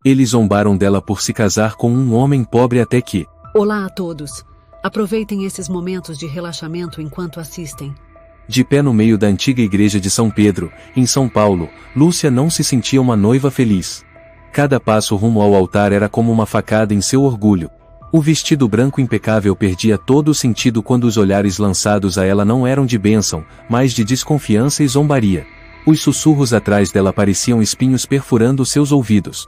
Eles zombaram dela por se casar com um homem pobre até que... Olá a todos. Aproveitem esses momentos de relaxamento enquanto assistem. De pé no meio da antiga igreja de São Pedro, em São Paulo, Lúcia não se sentia uma noiva feliz. Cada passo rumo ao altar era como uma facada em seu orgulho. O vestido branco impecável perdia todo o sentido quando os olhares lançados a ela não eram de bênção, mas de desconfiança e zombaria. Os sussurros atrás dela pareciam espinhos perfurando seus ouvidos.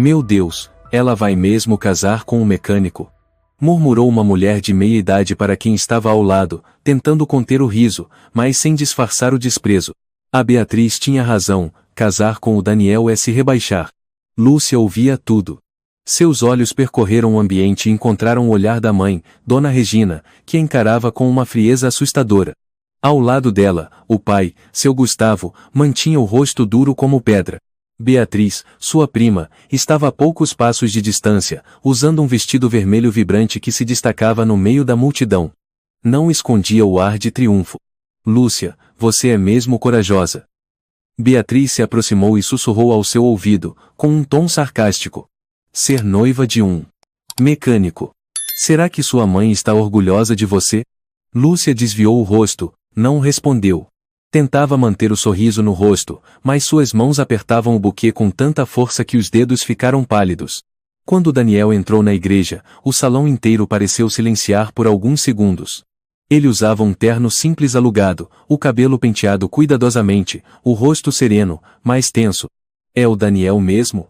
Meu Deus, ela vai mesmo casar com um mecânico? Murmurou uma mulher de meia idade para quem estava ao lado, tentando conter o riso, mas sem disfarçar o desprezo. A Beatriz tinha razão, casar com o Daniel é se rebaixar. Lúcia ouvia tudo. Seus olhos percorreram o ambiente e encontraram o olhar da mãe, Dona Regina, que a encarava com uma frieza assustadora. Ao lado dela, o pai, seu Gustavo, mantinha o rosto duro como pedra. Beatriz, sua prima, estava a poucos passos de distância, usando um vestido vermelho vibrante que se destacava no meio da multidão. Não escondia o ar de triunfo. Lúcia, você é mesmo corajosa. Beatriz se aproximou e sussurrou ao seu ouvido, com um tom sarcástico. Ser noiva de um mecânico. Será que sua mãe está orgulhosa de você? Lúcia desviou o rosto, não respondeu. Tentava manter o sorriso no rosto, mas suas mãos apertavam o buquê com tanta força que os dedos ficaram pálidos. Quando Daniel entrou na igreja, o salão inteiro pareceu silenciar por alguns segundos. Ele usava um terno simples alugado, o cabelo penteado cuidadosamente, o rosto sereno, mas tenso. É o Daniel mesmo?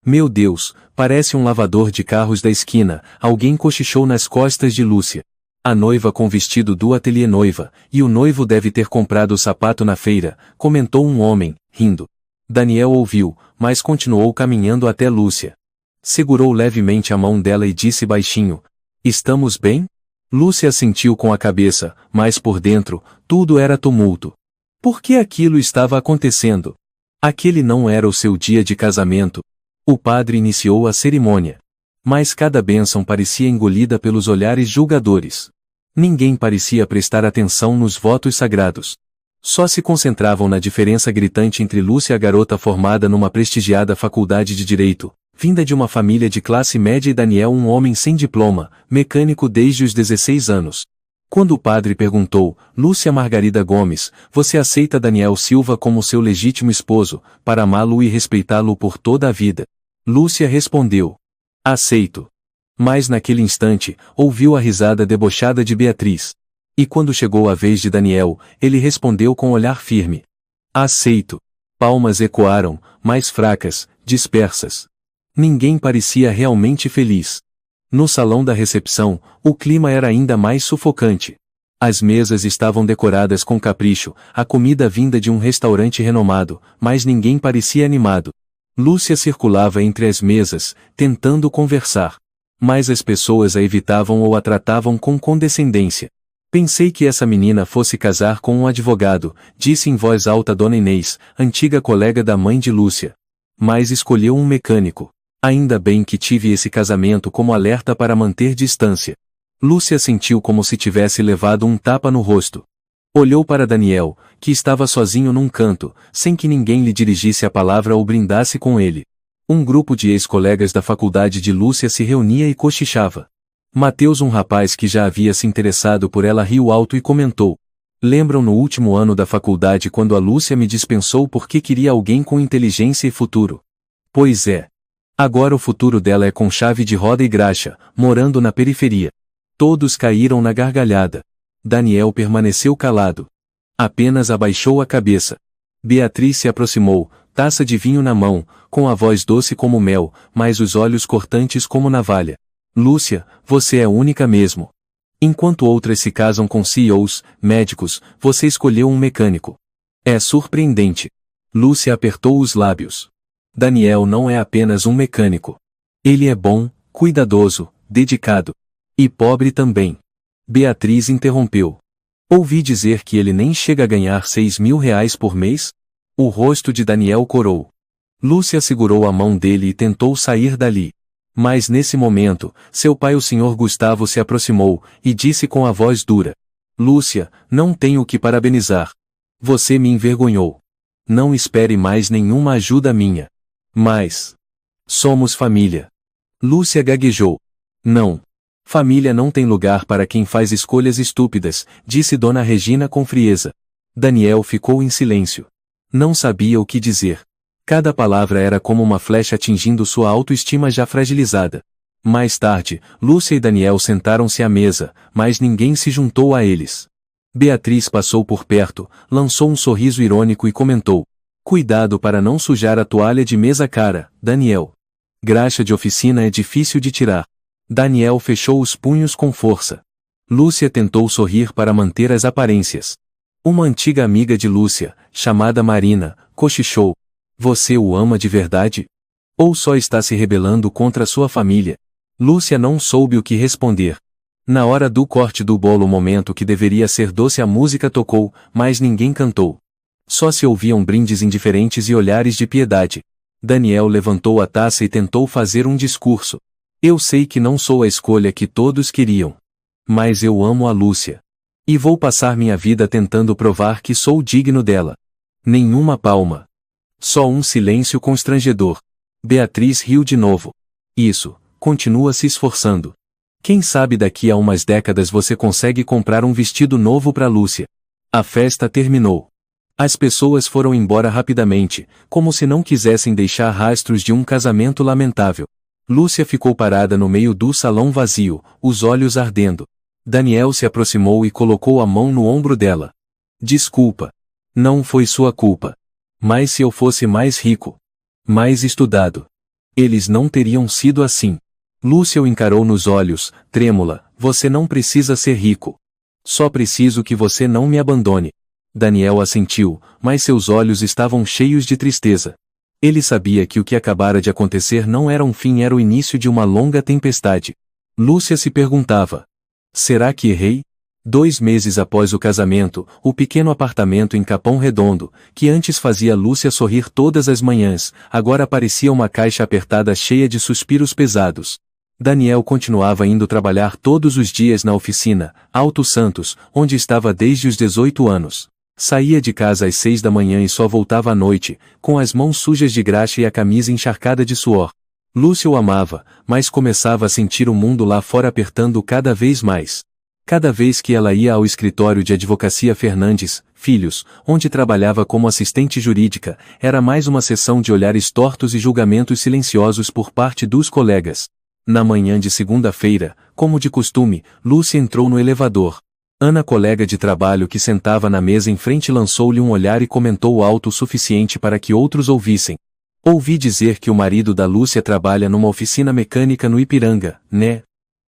Meu Deus, parece um lavador de carros da esquina, alguém cochichou nas costas de Lúcia. A noiva com vestido do ateliê noiva, e o noivo deve ter comprado o sapato na feira, comentou um homem, rindo. Daniel ouviu, mas continuou caminhando até Lúcia. Segurou levemente a mão dela e disse baixinho, estamos bem? Lúcia assentiu com a cabeça, mas por dentro, tudo era tumulto. Por que aquilo estava acontecendo? Aquele não era o seu dia de casamento. O padre iniciou a cerimônia. Mas cada bênção parecia engolida pelos olhares julgadores. Ninguém parecia prestar atenção nos votos sagrados. Só se concentravam na diferença gritante entre Lúcia, a garota formada numa prestigiada faculdade de direito, vinda de uma família de classe média, e Daniel, um homem sem diploma, mecânico desde os 16 anos. Quando o padre perguntou, Lúcia Margarida Gomes, você aceita Daniel Silva como seu legítimo esposo, para amá-lo e respeitá-lo por toda a vida? Lúcia respondeu, aceito. Mas naquele instante, ouviu a risada debochada de Beatriz. E quando chegou a vez de Daniel, ele respondeu com olhar firme. Aceito. Palmas ecoaram, mais fracas, dispersas. Ninguém parecia realmente feliz. No salão da recepção, o clima era ainda mais sufocante. As mesas estavam decoradas com capricho, a comida vinda de um restaurante renomado, mas ninguém parecia animado. Lúcia circulava entre as mesas, tentando conversar. Mas as pessoas a evitavam ou a tratavam com condescendência. Pensei que essa menina fosse casar com um advogado, disse em voz alta Dona Inês, antiga colega da mãe de Lúcia. Mas escolheu um mecânico. Ainda bem que tive esse casamento como alerta para manter distância. Lúcia sentiu como se tivesse levado um tapa no rosto. Olhou para Daniel, que estava sozinho num canto, sem que ninguém lhe dirigisse a palavra ou brindasse com ele. Um grupo de ex-colegas da faculdade de Lúcia se reunia e cochichava. Mateus, um rapaz que já havia se interessado por ela, riu alto e comentou. Lembram no último ano da faculdade quando a Lúcia me dispensou porque queria alguém com inteligência e futuro? Pois é. Agora o futuro dela é com chave de roda e graxa, morando na periferia. Todos caíram na gargalhada. Daniel permaneceu calado. Apenas abaixou a cabeça. Beatriz se aproximou, taça de vinho na mão, com a voz doce como mel, mas os olhos cortantes como navalha. Lúcia, você é única mesmo. Enquanto outras se casam com CEOs, médicos, você escolheu um mecânico. É surpreendente. Lúcia apertou os lábios. Daniel não é apenas um mecânico. Ele é bom, cuidadoso, dedicado. E pobre também. Beatriz interrompeu. Ouvi dizer que ele nem chega a ganhar 6.000 reais por mês? O rosto de Daniel corou. Lúcia segurou a mão dele e tentou sair dali. Mas nesse momento, seu pai, o Sr. Gustavo, se aproximou, e disse com a voz dura. Lúcia, não tenho o que parabenizar. Você me envergonhou. Não espere mais nenhuma ajuda minha. Mas... Somos família. Lúcia gaguejou. Não. Família não tem lugar para quem faz escolhas estúpidas, disse Dona Regina com frieza. Daniel ficou em silêncio. Não sabia o que dizer. Cada palavra era como uma flecha atingindo sua autoestima já fragilizada. Mais tarde, Lúcia e Daniel sentaram-se à mesa, mas ninguém se juntou a eles. Beatriz passou por perto, lançou um sorriso irônico e comentou: cuidado para não sujar a toalha de mesa cara, Daniel. Graxa de oficina é difícil de tirar. Daniel fechou os punhos com força. Lúcia tentou sorrir para manter as aparências. Uma antiga amiga de Lúcia, chamada Marina, cochichou: você o ama de verdade? Ou só está se rebelando contra sua família? Lúcia não soube o que responder. Na hora do corte do bolo, o momento que deveria ser doce, a música tocou, mas ninguém cantou. Só se ouviam brindes indiferentes e olhares de piedade. Daniel levantou a taça e tentou fazer um discurso. Eu sei que não sou a escolha que todos queriam. Mas eu amo a Lúcia. E vou passar minha vida tentando provar que sou digno dela. Nenhuma palma. Só um silêncio constrangedor. Beatriz riu de novo. Isso, continua se esforçando. Quem sabe daqui a umas décadas você consegue comprar um vestido novo para Lúcia. A festa terminou. As pessoas foram embora rapidamente, como se não quisessem deixar rastros de um casamento lamentável. Lúcia ficou parada no meio do salão vazio, os olhos ardendo. Daniel se aproximou e colocou a mão no ombro dela. Desculpa. Não foi sua culpa. Mas se eu fosse mais rico, mais estudado, eles não teriam sido assim. Lúcia o encarou nos olhos, trêmula: você não precisa ser rico. Só preciso que você não me abandone. Daniel assentiu, mas seus olhos estavam cheios de tristeza. Ele sabia que o que acabara de acontecer não era um fim, era o início de uma longa tempestade. Lúcia se perguntava: será que errei? 2 meses após o casamento, o pequeno apartamento em Capão Redondo, que antes fazia Lúcia sorrir todas as manhãs, agora parecia uma caixa apertada cheia de suspiros pesados. Daniel continuava indo trabalhar todos os dias na oficina, Alto Santos, onde estava desde os 18 anos. Saía de casa às 6 da manhã e só voltava à noite, com as mãos sujas de graxa e a camisa encharcada de suor. Lúcia o amava, mas começava a sentir o mundo lá fora apertando cada vez mais. Cada vez que ela ia ao escritório de advocacia Fernandes, Filhos, onde trabalhava como assistente jurídica, era mais uma sessão de olhares tortos e julgamentos silenciosos por parte dos colegas. Na manhã de segunda-feira, como de costume, Lúcia entrou no elevador. Ana, colega de trabalho que sentava na mesa em frente, lançou-lhe um olhar e comentou alto o suficiente para que outros ouvissem. Ouvi dizer que o marido da Lúcia trabalha numa oficina mecânica no Ipiranga, né?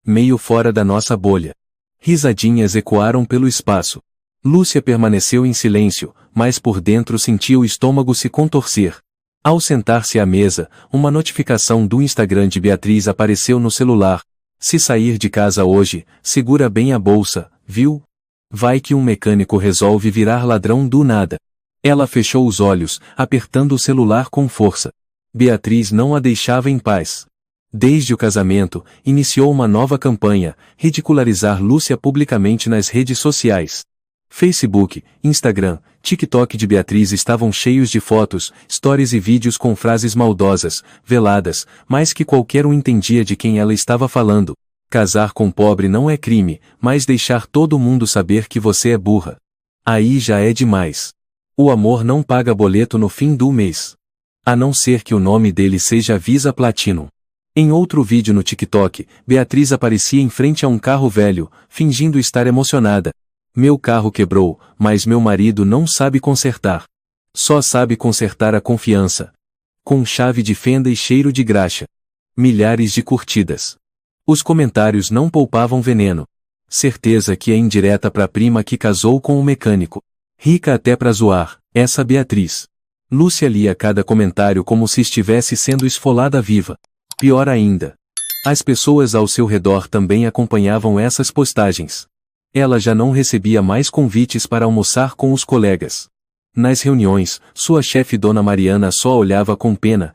Meio fora da nossa bolha. Risadinhas ecoaram pelo espaço. Lúcia permaneceu em silêncio, mas por dentro sentia o estômago se contorcer. Ao sentar-se à mesa, uma notificação do Instagram de Beatriz apareceu no celular. Se sair de casa hoje, segura bem a bolsa, viu? Vai que um mecânico resolve virar ladrão do nada. Ela fechou os olhos, apertando o celular com força. Beatriz não a deixava em paz. Desde o casamento, iniciou uma nova campanha: ridicularizar Lúcia publicamente nas redes sociais. Facebook, Instagram, TikTok de Beatriz estavam cheios de fotos, stories e vídeos com frases maldosas, veladas, mas que qualquer um entendia de quem ela estava falando. Casar com pobre não é crime, mas deixar todo mundo saber que você é burra. Aí já é demais. O amor não paga boleto no fim do mês. A não ser que o nome dele seja Visa Platinum. Em outro vídeo no TikTok, Beatriz aparecia em frente a um carro velho, fingindo estar emocionada. Meu carro quebrou, mas meu marido não sabe consertar. Só sabe consertar a confiança. Com chave de fenda e cheiro de graxa. Milhares de curtidas. Os comentários não poupavam veneno. Certeza que é indireta pra prima que casou com o mecânico. Rica até pra zoar, essa Beatriz. Lúcia lia cada comentário como se estivesse sendo esfolada viva. Pior ainda. As pessoas ao seu redor também acompanhavam essas postagens. Ela já não recebia mais convites para almoçar com os colegas. Nas reuniões, sua chefe Dona Mariana só olhava com pena.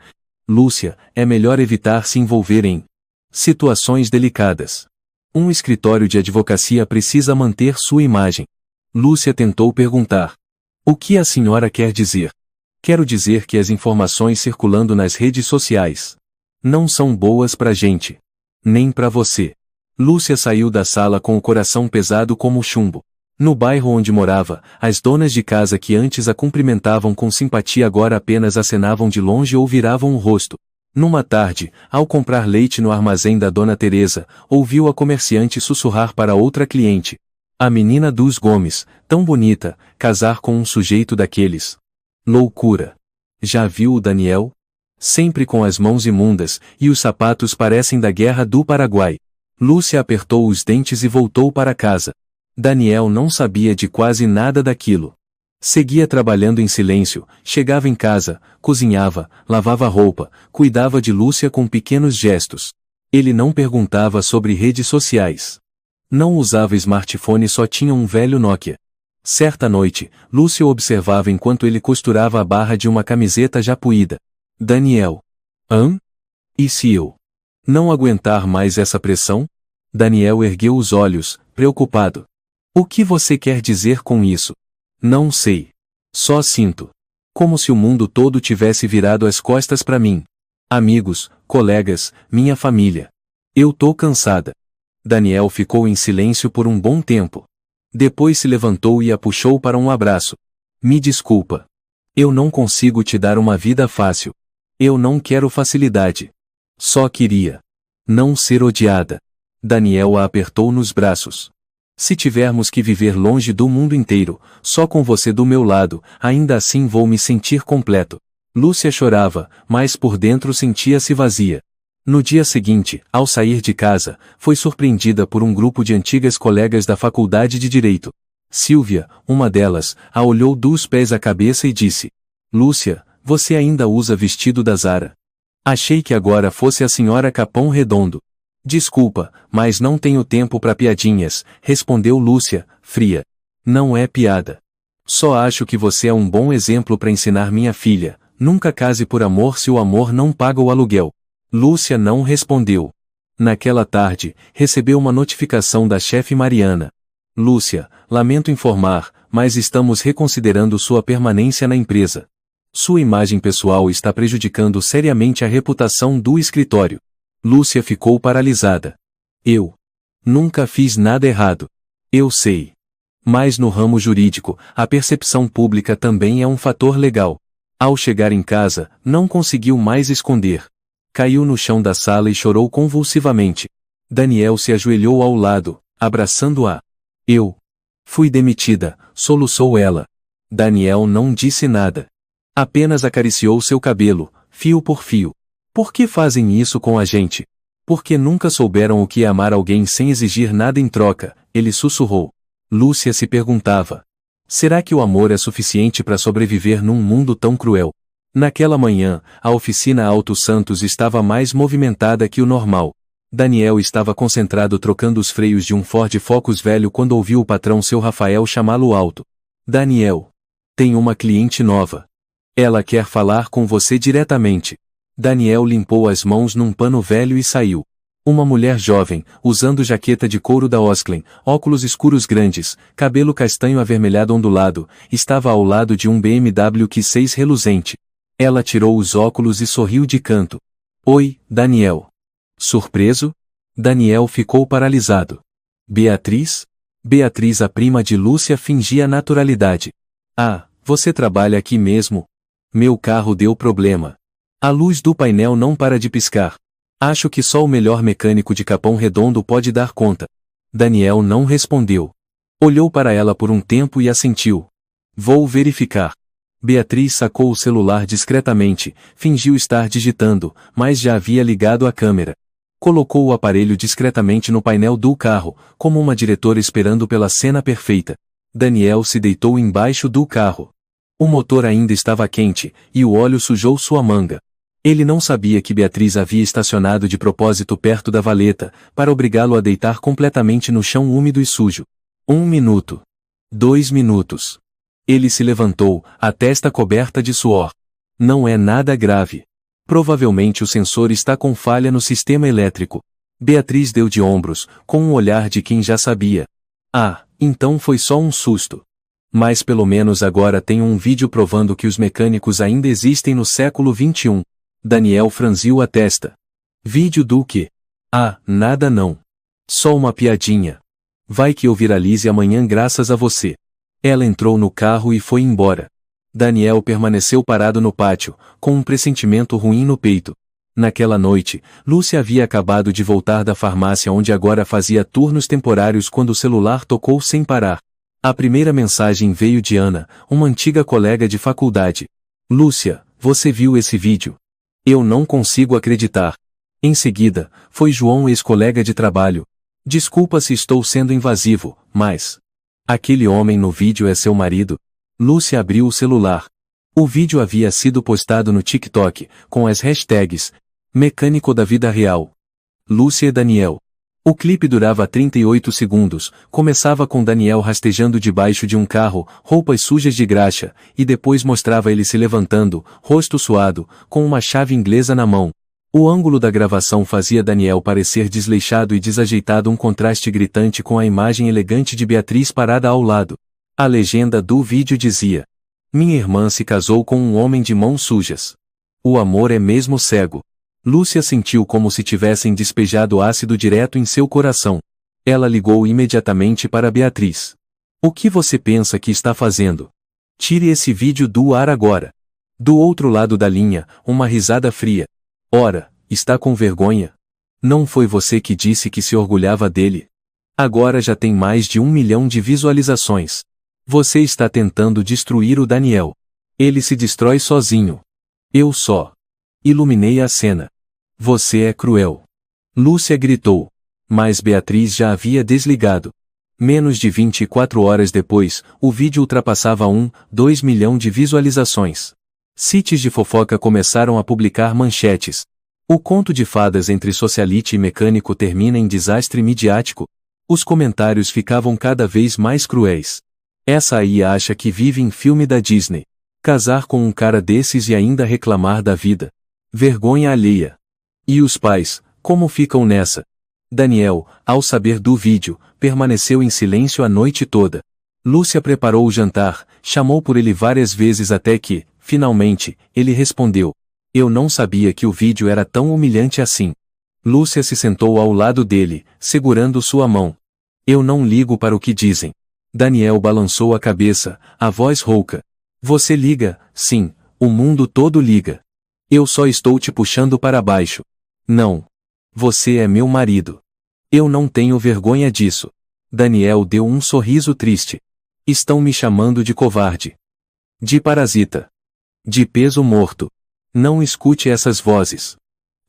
Lúcia, é melhor evitar se envolver em situações delicadas. Um escritório de advocacia precisa manter sua imagem. Lúcia tentou perguntar: o que a senhora quer dizer? Quero dizer que as informações circulando nas redes sociais Não são boas pra gente. Nem pra você. Lúcia saiu da sala com o coração pesado como chumbo. No bairro onde morava, as donas de casa que antes a cumprimentavam com simpatia agora apenas acenavam de longe ou viravam o rosto. Numa tarde, ao comprar leite no armazém da Dona Teresa, ouviu a comerciante sussurrar para outra cliente. A menina dos Gomes, tão bonita, casar com um sujeito daqueles. Loucura. Já viu o Daniel? Sempre com as mãos imundas, e os sapatos parecem da Guerra do Paraguai. Lúcia apertou os dentes e voltou para casa. Daniel não sabia de quase nada daquilo. Seguia trabalhando em silêncio, chegava em casa, cozinhava, lavava roupa, cuidava de Lúcia com pequenos gestos. Ele não perguntava sobre redes sociais. Não usava smartphone, só tinha um velho Nokia. Certa noite, Lúcia o observava enquanto ele costurava a barra de uma camiseta já puída. Daniel. Hã? E se eu não aguentar mais essa pressão? Daniel ergueu os olhos, preocupado. O que você quer dizer com isso? Não sei. Só sinto. Como se o mundo todo tivesse virado as costas para mim. Amigos, colegas, minha família. Eu tô cansada. Daniel ficou em silêncio por um bom tempo. Depois se levantou e a puxou para um abraço. Me desculpa. Eu não consigo te dar uma vida fácil. Eu não quero facilidade. Só queria não ser odiada. Daniel a apertou nos braços. Se tivermos que viver longe do mundo inteiro, só com você do meu lado, ainda assim vou me sentir completo. Lúcia chorava, mas por dentro sentia-se vazia. No dia seguinte, ao sair de casa, foi surpreendida por um grupo de antigas colegas da faculdade de Direito. Silvia, uma delas, a olhou dos pés à cabeça e disse: Lúcia, você ainda usa vestido da Zara? Achei que agora fosse a senhora Capão Redondo. Desculpa, mas não tenho tempo para piadinhas, respondeu Lúcia, fria. Não é piada. Só acho que você é um bom exemplo para ensinar minha filha. Nunca case por amor se o amor não paga o aluguel. Lúcia não respondeu. Naquela tarde, recebeu uma notificação da chefe Mariana. Lúcia, lamento informar, mas estamos reconsiderando sua permanência na empresa. Sua imagem pessoal está prejudicando seriamente a reputação do escritório. Lúcia ficou paralisada. Eu nunca fiz nada errado. Eu sei. Mas no ramo jurídico, a percepção pública também é um fator legal. Ao chegar em casa, não conseguiu mais esconder. Caiu no chão da sala e chorou convulsivamente. Daniel se ajoelhou ao lado, abraçando-a. Eu fui demitida, soluçou ela. Daniel não disse nada. Apenas acariciou seu cabelo, fio por fio. Por que fazem isso com a gente? Porque nunca souberam o que é amar alguém sem exigir nada em troca, ele sussurrou. Lúcia se perguntava. Será que o amor é suficiente para sobreviver num mundo tão cruel? Naquela manhã, a oficina Auto Santos estava mais movimentada que o normal. Daniel estava concentrado trocando os freios de um Ford Focus velho quando ouviu o patrão seu Rafael chamá-lo alto. Daniel. Tem uma cliente nova. Ela quer falar com você diretamente. Daniel limpou as mãos num pano velho e saiu. Uma mulher jovem, usando jaqueta de couro da Osklen, óculos escuros grandes, cabelo castanho avermelhado ondulado, estava ao lado de um BMW Q6 reluzente. Ela tirou os óculos e sorriu de canto. Oi, Daniel. Surpreso? Daniel ficou paralisado. Beatriz? Beatriz, a prima de Lúcia, fingia naturalidade. Ah, você trabalha aqui mesmo? Meu carro deu problema. A luz do painel não para de piscar. Acho que só o melhor mecânico de Capão Redondo pode dar conta. Daniel não respondeu. Olhou para ela por um tempo e assentiu. Vou verificar. Beatriz sacou o celular discretamente, fingiu estar digitando, mas já havia ligado a câmera. Colocou o aparelho discretamente no painel do carro, como uma diretora esperando pela cena perfeita. Daniel se deitou embaixo do carro. O motor ainda estava quente, e o óleo sujou sua manga. Ele não sabia que Beatriz havia estacionado de propósito perto da valeta, para obrigá-lo a deitar completamente no chão úmido e sujo. 1 minuto. 2 minutos. Ele se levantou, a testa coberta de suor. Não é nada grave. Provavelmente o sensor está com falha no sistema elétrico. Beatriz deu de ombros, com um olhar de quem já sabia. Ah, então foi só um susto. Mas pelo menos agora tenho um vídeo provando que os mecânicos ainda existem no século XXI. Daniel franziu a testa. Vídeo do quê? Ah, nada não. Só uma piadinha. Vai que eu viralize amanhã graças a você. Ela entrou no carro e foi embora. Daniel permaneceu parado no pátio, com um pressentimento ruim no peito. Naquela noite, Lúcia havia acabado de voltar da farmácia onde agora fazia turnos temporários quando o celular tocou sem parar. A primeira mensagem veio de Ana, uma antiga colega de faculdade. Lúcia, você viu esse vídeo? Eu não consigo acreditar. Em seguida, foi João, ex-colega de trabalho. Desculpa se estou sendo invasivo, mas... aquele homem no vídeo é seu marido? Lúcia abriu o celular. O vídeo havia sido postado no TikTok, com as hashtags Mecânico da Vida Real. Lúcia e Daniel. O clipe durava 38 segundos, começava com Daniel rastejando debaixo de um carro, roupas sujas de graxa, e depois mostrava ele se levantando, rosto suado, com uma chave inglesa na mão. O ângulo da gravação fazia Daniel parecer desleixado e desajeitado, um contraste gritante com a imagem elegante de Beatriz parada ao lado. A legenda do vídeo dizia: minha irmã se casou com um homem de mãos sujas. O amor é mesmo cego. Lúcia sentiu como se tivessem despejado ácido direto em seu coração. Ela ligou imediatamente para Beatriz. O que você pensa que está fazendo? Tire esse vídeo do ar agora. Do outro lado da linha, uma risada fria. Ora, está com vergonha? Não foi você que disse que se orgulhava dele? Agora já tem mais de 1 milhão de visualizações. Você está tentando destruir o Daniel. Ele se destrói sozinho. Eu só iluminei a cena. Você é cruel. Lúcia gritou. Mas Beatriz já havia desligado. Menos de 24 horas depois, o vídeo ultrapassava 2 milhão de visualizações. Sites de fofoca começaram a publicar manchetes. O conto de fadas entre socialite e mecânico termina em desastre midiático. Os comentários ficavam cada vez mais cruéis. Essa aí acha que vive em filme da Disney. Casar com um cara desses e ainda reclamar da vida. Vergonha alheia. E os pais, como ficam nessa? Daniel, ao saber do vídeo, permaneceu em silêncio a noite toda. Lúcia preparou o jantar, chamou por ele várias vezes até que, finalmente, ele respondeu. Eu não sabia que o vídeo era tão humilhante assim. Lúcia se sentou ao lado dele, segurando sua mão. Eu não ligo para o que dizem. Daniel balançou a cabeça, a voz rouca. Você liga, sim, o mundo todo liga. Eu só estou te puxando para baixo. Não. Você é meu marido. Eu não tenho vergonha disso. Daniel deu um sorriso triste. Estão me chamando de covarde. De parasita. De peso morto. Não escute essas vozes.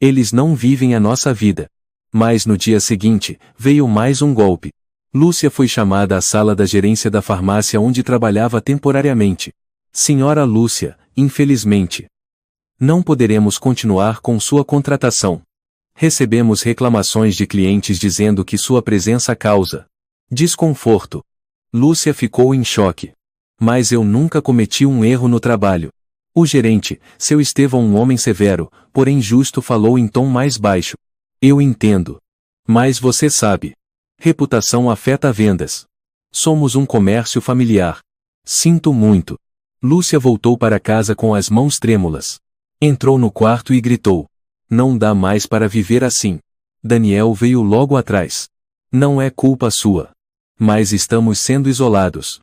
Eles não vivem a nossa vida. Mas no dia seguinte, veio mais um golpe. Lúcia foi chamada à sala da gerência da farmácia onde trabalhava temporariamente. Senhora Lúcia, infelizmente, não poderemos continuar com sua contratação. Recebemos reclamações de clientes dizendo que sua presença causa desconforto. Lúcia ficou em choque. Mas eu nunca cometi um erro no trabalho. O gerente, seu Estevão, um homem severo, porém justo, falou em tom mais baixo. Eu entendo. Mas você sabe. Reputação afeta vendas. Somos um comércio familiar. Sinto muito. Lúcia voltou para casa com as mãos trêmulas. Entrou no quarto e gritou. Não dá mais para viver assim. Daniel veio logo atrás. Não é culpa sua. Mas estamos sendo isolados.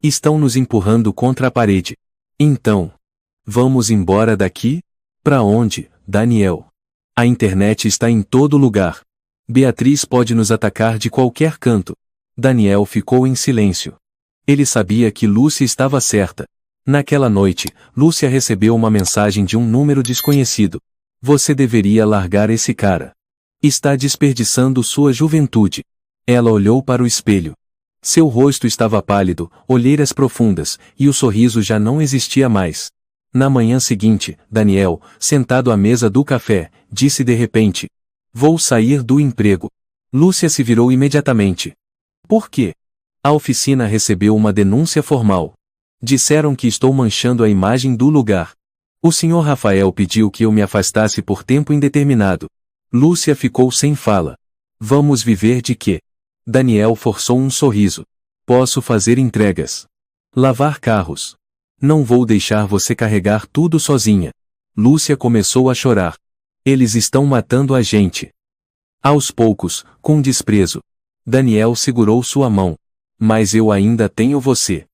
Estão nos empurrando contra a parede. Então, vamos embora daqui? Pra onde, Daniel? A internet está em todo lugar. Beatriz pode nos atacar de qualquer canto. Daniel ficou em silêncio. Ele sabia que Lúcia estava certa. Naquela noite, Lúcia recebeu uma mensagem de um número desconhecido. Você deveria largar esse cara. Está desperdiçando sua juventude. Ela olhou para o espelho. Seu rosto estava pálido, olheiras profundas, e o sorriso já não existia mais. Na manhã seguinte, Daniel, sentado à mesa do café, disse de repente: Vou sair do emprego. Lúcia se virou imediatamente. Por quê? A oficina recebeu uma denúncia formal. Disseram que estou manchando a imagem do lugar. O senhor Rafael pediu que eu me afastasse por tempo indeterminado. Lúcia ficou sem fala. Vamos viver de quê? Daniel forçou um sorriso. Posso fazer entregas. Lavar carros. Não vou deixar você carregar tudo sozinha. Lúcia começou a chorar. Eles estão matando a gente. Aos poucos, com desprezo. Daniel segurou sua mão. Mas eu ainda tenho você.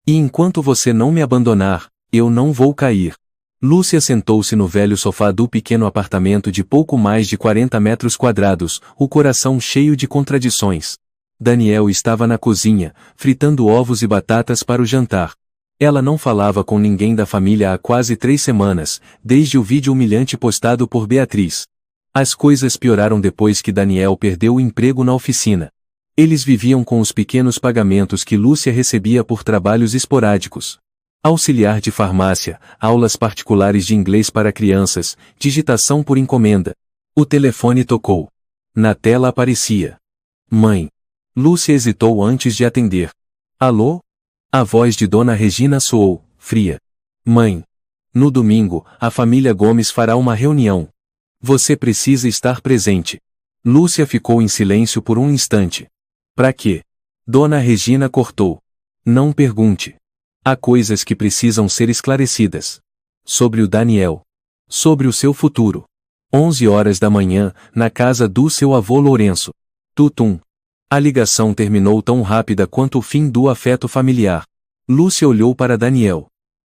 E enquanto você não me abandonar, eu não vou cair. Lúcia sentou-se no velho sofá do pequeno apartamento de pouco mais de 40 metros quadrados, o coração cheio de contradições. Daniel estava na cozinha, fritando ovos e batatas para o jantar. Ela não falava com ninguém da família há quase 3 semanas, desde o vídeo humilhante postado por Beatriz. As coisas pioraram depois que Daniel perdeu o emprego na oficina. Eles viviam com os pequenos pagamentos que Lúcia recebia por trabalhos esporádicos. Auxiliar de farmácia, aulas particulares de inglês para crianças, digitação por encomenda. O telefone tocou. Na tela aparecia: Mãe. Lúcia hesitou antes de atender. Alô? A voz de Dona Regina soou, fria. Mãe. No domingo, a família Gomes fará uma reunião. Você precisa estar presente. Lúcia ficou em silêncio por um instante. Pra quê? Dona Regina cortou. Não pergunte. Há coisas que precisam ser esclarecidas. Sobre o Daniel. Sobre o seu futuro. 11 horas da manhã, na casa do seu avô Lourenço. Tutum. A ligação terminou tão rápida quanto o fim do afeto familiar. Lúcia olhou para Daniel.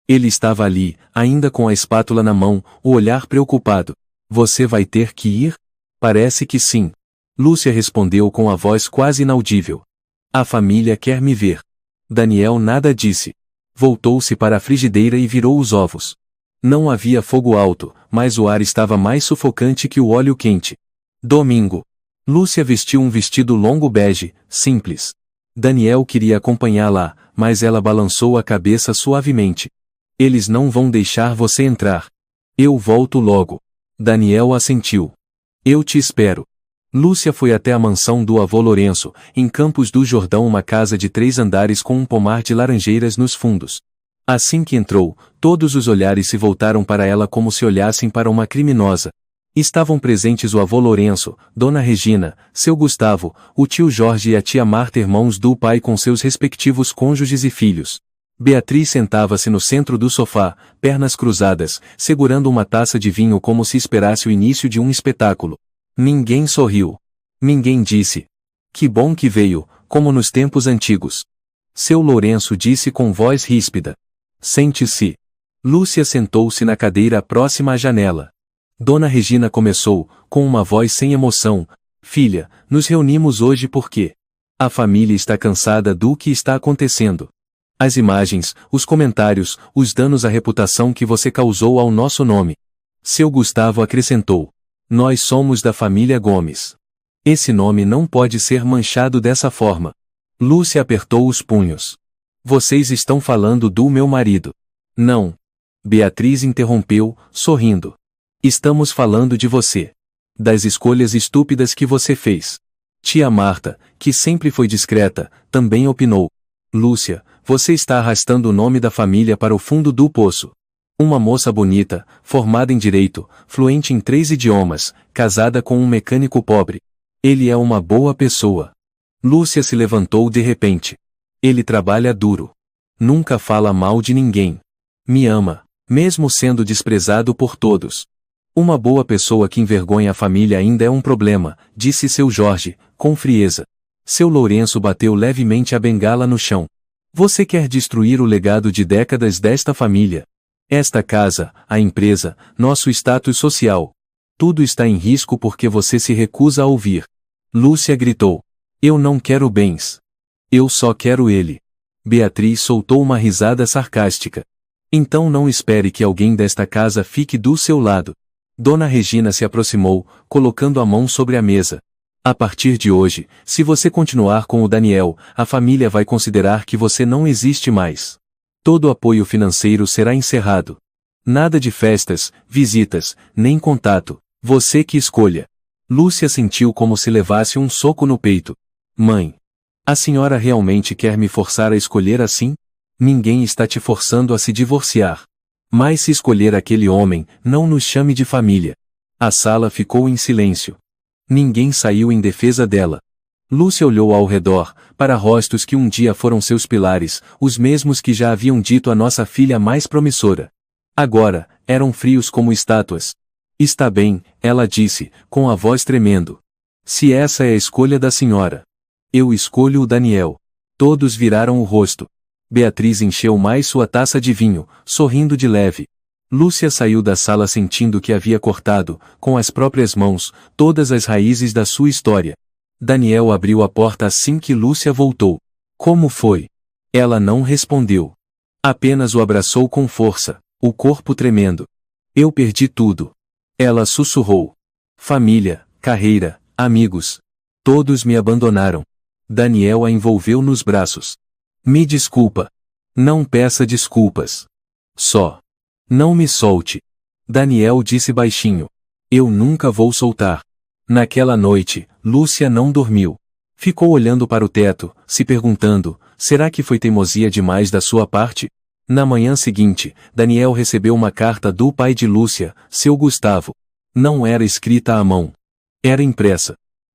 Ele estava ali, ainda com a espátula na mão, o olhar preocupado. Você vai ter que ir? Parece que sim. Lúcia respondeu com a voz quase inaudível. A família quer me ver. Daniel nada disse. Voltou-se para a frigideira e virou os ovos. Não havia fogo alto, mas o ar estava mais sufocante que o óleo quente. Domingo. Lúcia vestiu um vestido longo bege, simples. Daniel queria acompanhá-la, mas ela balançou a cabeça suavemente. Eles não vão deixar você entrar. Eu volto logo. Daniel assentiu. Eu te espero. Lúcia foi até a mansão do avô Lourenço, em Campos do Jordão, uma casa de 3 andares com um pomar de laranjeiras nos fundos. Assim que entrou, todos os olhares se voltaram para ela como se olhassem para uma criminosa. Estavam presentes o avô Lourenço, Dona Regina, seu Gustavo, o tio Jorge e a tia Marta, irmãos do pai com seus respectivos cônjuges e filhos. Beatriz sentava-se no centro do sofá, pernas cruzadas, segurando uma taça de vinho como se esperasse o início de um espetáculo. Ninguém sorriu. Ninguém disse: que bom que veio, como nos tempos antigos. Seu Lourenço disse com voz ríspida: sente-se. Lúcia sentou-se na cadeira próxima à janela. Dona Regina começou, com uma voz sem emoção: filha, nos reunimos hoje porque a família está cansada do que está acontecendo. As imagens, os comentários, os danos à reputação que você causou ao nosso nome. Seu Gustavo acrescentou: nós somos da família Gomes. Esse nome não pode ser manchado dessa forma. Lúcia apertou os punhos. Vocês estão falando do meu marido. Não. Beatriz interrompeu, sorrindo. Estamos falando de você. Das escolhas estúpidas que você fez. Tia Marta, que sempre foi discreta, também opinou. Lúcia, você está arrastando o nome da família para o fundo do poço. Uma moça bonita, formada em direito, fluente em 3 idiomas, casada com um mecânico pobre. Ele é uma boa pessoa. Lúcia se levantou de repente. Ele trabalha duro. Nunca fala mal de ninguém. Me ama, mesmo sendo desprezado por todos. Uma boa pessoa que envergonha a família ainda é um problema, disse seu Jorge, com frieza. Seu Lourenço bateu levemente a bengala no chão. Você quer destruir o legado de décadas desta família? Esta casa, a empresa, nosso status social. Tudo está em risco porque você se recusa a ouvir. Lúcia gritou. Eu não quero bens. Eu só quero ele. Beatriz soltou uma risada sarcástica. Então não espere que alguém desta casa fique do seu lado. Dona Regina se aproximou, colocando a mão sobre a mesa. A partir de hoje, se você continuar com o Daniel, a família vai considerar que você não existe mais. Todo o apoio financeiro será encerrado. Nada de festas, visitas, nem contato. Você que escolha. Lúcia sentiu como se levasse um soco no peito. Mãe, a senhora realmente quer me forçar a escolher assim? Ninguém está te forçando a se divorciar. Mas se escolher aquele homem, não nos chame de família. A sala ficou em silêncio. Ninguém saiu em defesa dela. Lúcia olhou ao redor, para rostos que um dia foram seus pilares, os mesmos que já haviam dito a nossa filha mais promissora. Agora, eram frios como estátuas. Está bem, ela disse, com a voz tremendo. Se essa é a escolha da senhora. Eu escolho o Daniel. Todos viraram o rosto. Beatriz encheu mais sua taça de vinho, sorrindo de leve. Lúcia saiu da sala sentindo que havia cortado, com as próprias mãos, todas as raízes da sua história. Daniel abriu a porta assim que Lúcia voltou. Como foi? Ela não respondeu. Apenas o abraçou com força, o corpo tremendo. Eu perdi tudo. Ela sussurrou. Família, carreira, amigos. Todos me abandonaram. Daniel a envolveu nos braços. Me desculpa. Não peça desculpas. Só. Não me solte. Daniel disse baixinho. Eu nunca vou soltar. Naquela noite, Lúcia não dormiu. Ficou olhando para o teto, se perguntando, será que foi teimosia demais da sua parte? Na manhã seguinte, Daniel recebeu uma carta do pai de Lúcia, seu Gustavo. Não era escrita à mão. Era impressa.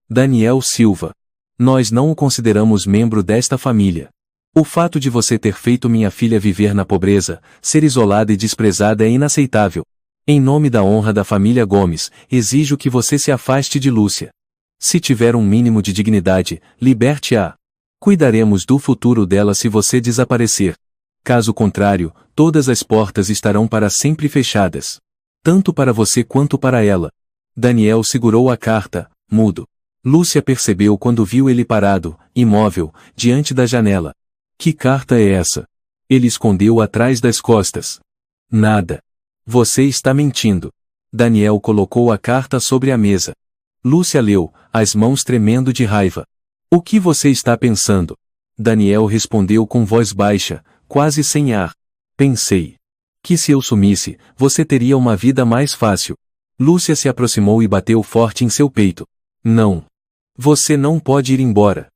Daniel Silva. Nós não o consideramos membro desta família. O fato de você ter feito minha filha viver na pobreza, ser isolada e desprezada é inaceitável. Em nome da honra da família Gomes, exijo que você se afaste de Lúcia. Se tiver um mínimo de dignidade, liberte-a. Cuidaremos do futuro dela se você desaparecer. Caso contrário, todas as portas estarão para sempre fechadas. Tanto para você quanto para ela. Daniel segurou a carta, mudo. Lúcia percebeu quando viu ele parado, imóvel, diante da janela. Que carta é essa? Ele escondeu atrás das costas. Nada. Você está mentindo. Daniel colocou a carta sobre a mesa. Lúcia leu, as mãos tremendo de raiva. O que você está pensando? Daniel respondeu com voz baixa, quase sem ar. Pensei. Que se eu sumisse, você teria uma vida mais fácil. Lúcia se aproximou e bateu forte em seu peito. Não. Você não pode ir embora.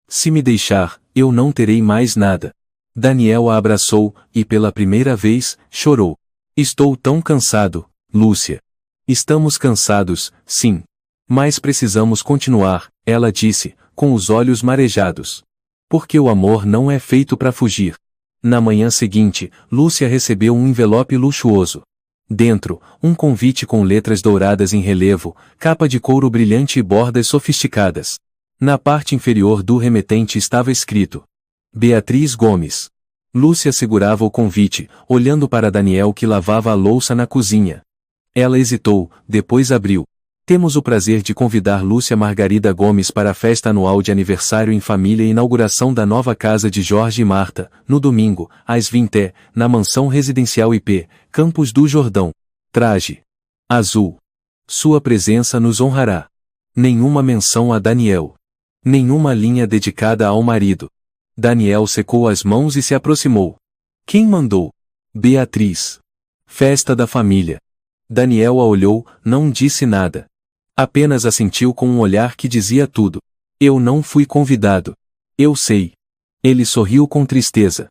Se me deixar, eu não terei mais nada. Daniel a abraçou, e pela primeira vez, chorou. Estou tão cansado, Lúcia. Estamos cansados, sim. Mas precisamos continuar, ela disse, com os olhos marejados. Porque o amor não é feito para fugir. Na manhã seguinte, Lúcia recebeu um envelope luxuoso. Dentro, um convite com letras douradas em relevo, capa de couro brilhante e bordas sofisticadas. Na parte inferior do remetente estava escrito: Beatriz Gomes. Lúcia segurava o convite, olhando para Daniel que lavava a louça na cozinha. Ela hesitou, depois abriu. Temos o prazer de convidar Lúcia Margarida Gomes para a festa anual de aniversário em família e inauguração da nova casa de Jorge e Marta, no domingo, às 20h, na mansão residencial IP, Campos do Jordão. Traje azul. Sua presença nos honrará. Nenhuma menção a Daniel. Nenhuma linha dedicada ao marido. Daniel secou as mãos e se aproximou. Quem mandou? Beatriz. Festa da família. Daniel a olhou, não disse nada. Apenas assentiu com um olhar que dizia tudo. Eu não fui convidado. Eu sei. Ele sorriu com tristeza.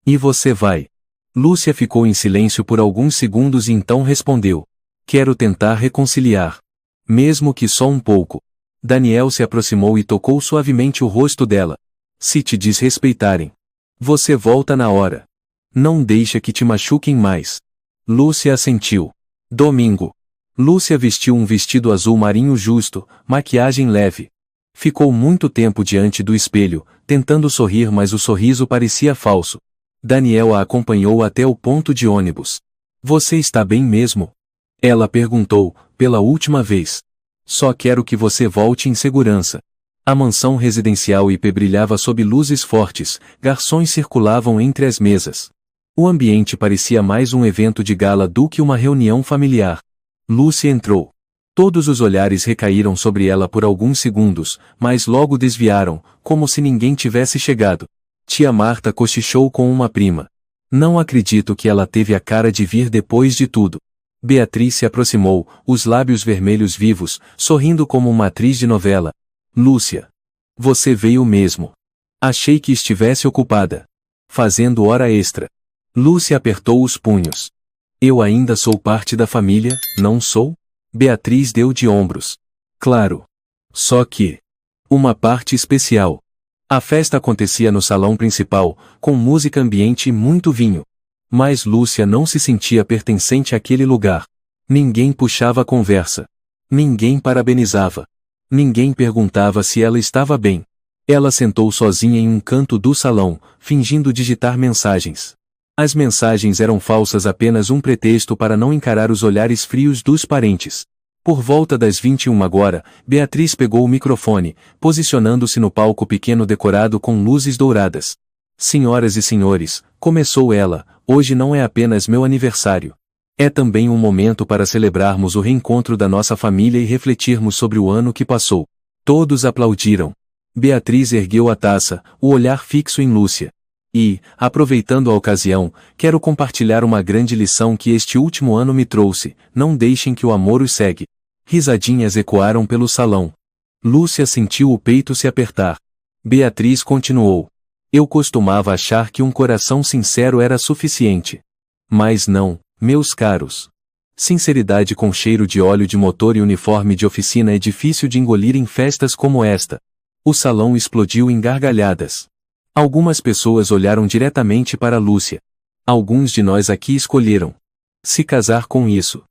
E você vai? Lúcia ficou em silêncio por alguns segundos e então respondeu. Quero tentar reconciliar. Mesmo que só um pouco. Daniel se aproximou e tocou suavemente o rosto dela. Se te desrespeitarem, você volta na hora. Não deixa que te machuquem mais. Lúcia assentiu. Domingo. Lúcia vestiu um vestido azul marinho justo, maquiagem leve. Ficou muito tempo diante do espelho, tentando sorrir, mas o sorriso parecia falso. Daniel a acompanhou até o ponto de ônibus. Você está bem mesmo? Ela perguntou, pela última vez. Só quero que você volte em segurança. A mansão residencial IP brilhava sob luzes fortes, garçons circulavam entre as mesas. O ambiente parecia mais um evento de gala do que uma reunião familiar. Lúcia entrou. Todos os olhares recaíram sobre ela por alguns segundos, mas logo desviaram, como se ninguém tivesse chegado. Tia Marta cochichou com uma prima. Não acredito que ela teve a cara de vir depois de tudo. Beatriz se aproximou, os lábios vermelhos vivos, sorrindo como uma atriz de novela. Lúcia. Você veio mesmo. Achei que estivesse ocupada. Fazendo hora extra. Lúcia apertou os punhos. Eu ainda sou parte da família, não sou? Beatriz deu de ombros. Claro. Só que... uma parte especial. A festa acontecia no salão principal, com música ambiente e muito vinho. Mas Lúcia não se sentia pertencente àquele lugar. Ninguém puxava a conversa. Ninguém parabenizava. Ninguém perguntava se ela estava bem. Ela sentou sozinha em um canto do salão, fingindo digitar mensagens. As mensagens eram falsas, apenas um pretexto para não encarar os olhares frios dos parentes. Por volta das 21 agora, Beatriz pegou o microfone, posicionando-se no palco pequeno decorado com luzes douradas. Senhoras e senhores, começou ela, hoje não é apenas meu aniversário. É também um momento para celebrarmos o reencontro da nossa família e refletirmos sobre o ano que passou. Todos aplaudiram. Beatriz ergueu a taça, o olhar fixo em Lúcia. E, aproveitando a ocasião, quero compartilhar uma grande lição que este último ano me trouxe: não deixem que o amor os cegue. Risadinhas ecoaram pelo salão. Lúcia sentiu o peito se apertar. Beatriz continuou. Eu costumava achar que um coração sincero era suficiente. Mas não, meus caros. Sinceridade com cheiro de óleo de motor e uniforme de oficina é difícil de engolir em festas como esta. O salão explodiu em gargalhadas. Algumas pessoas olharam diretamente para Lúcia. Alguns de nós aqui escolheram se casar com isso.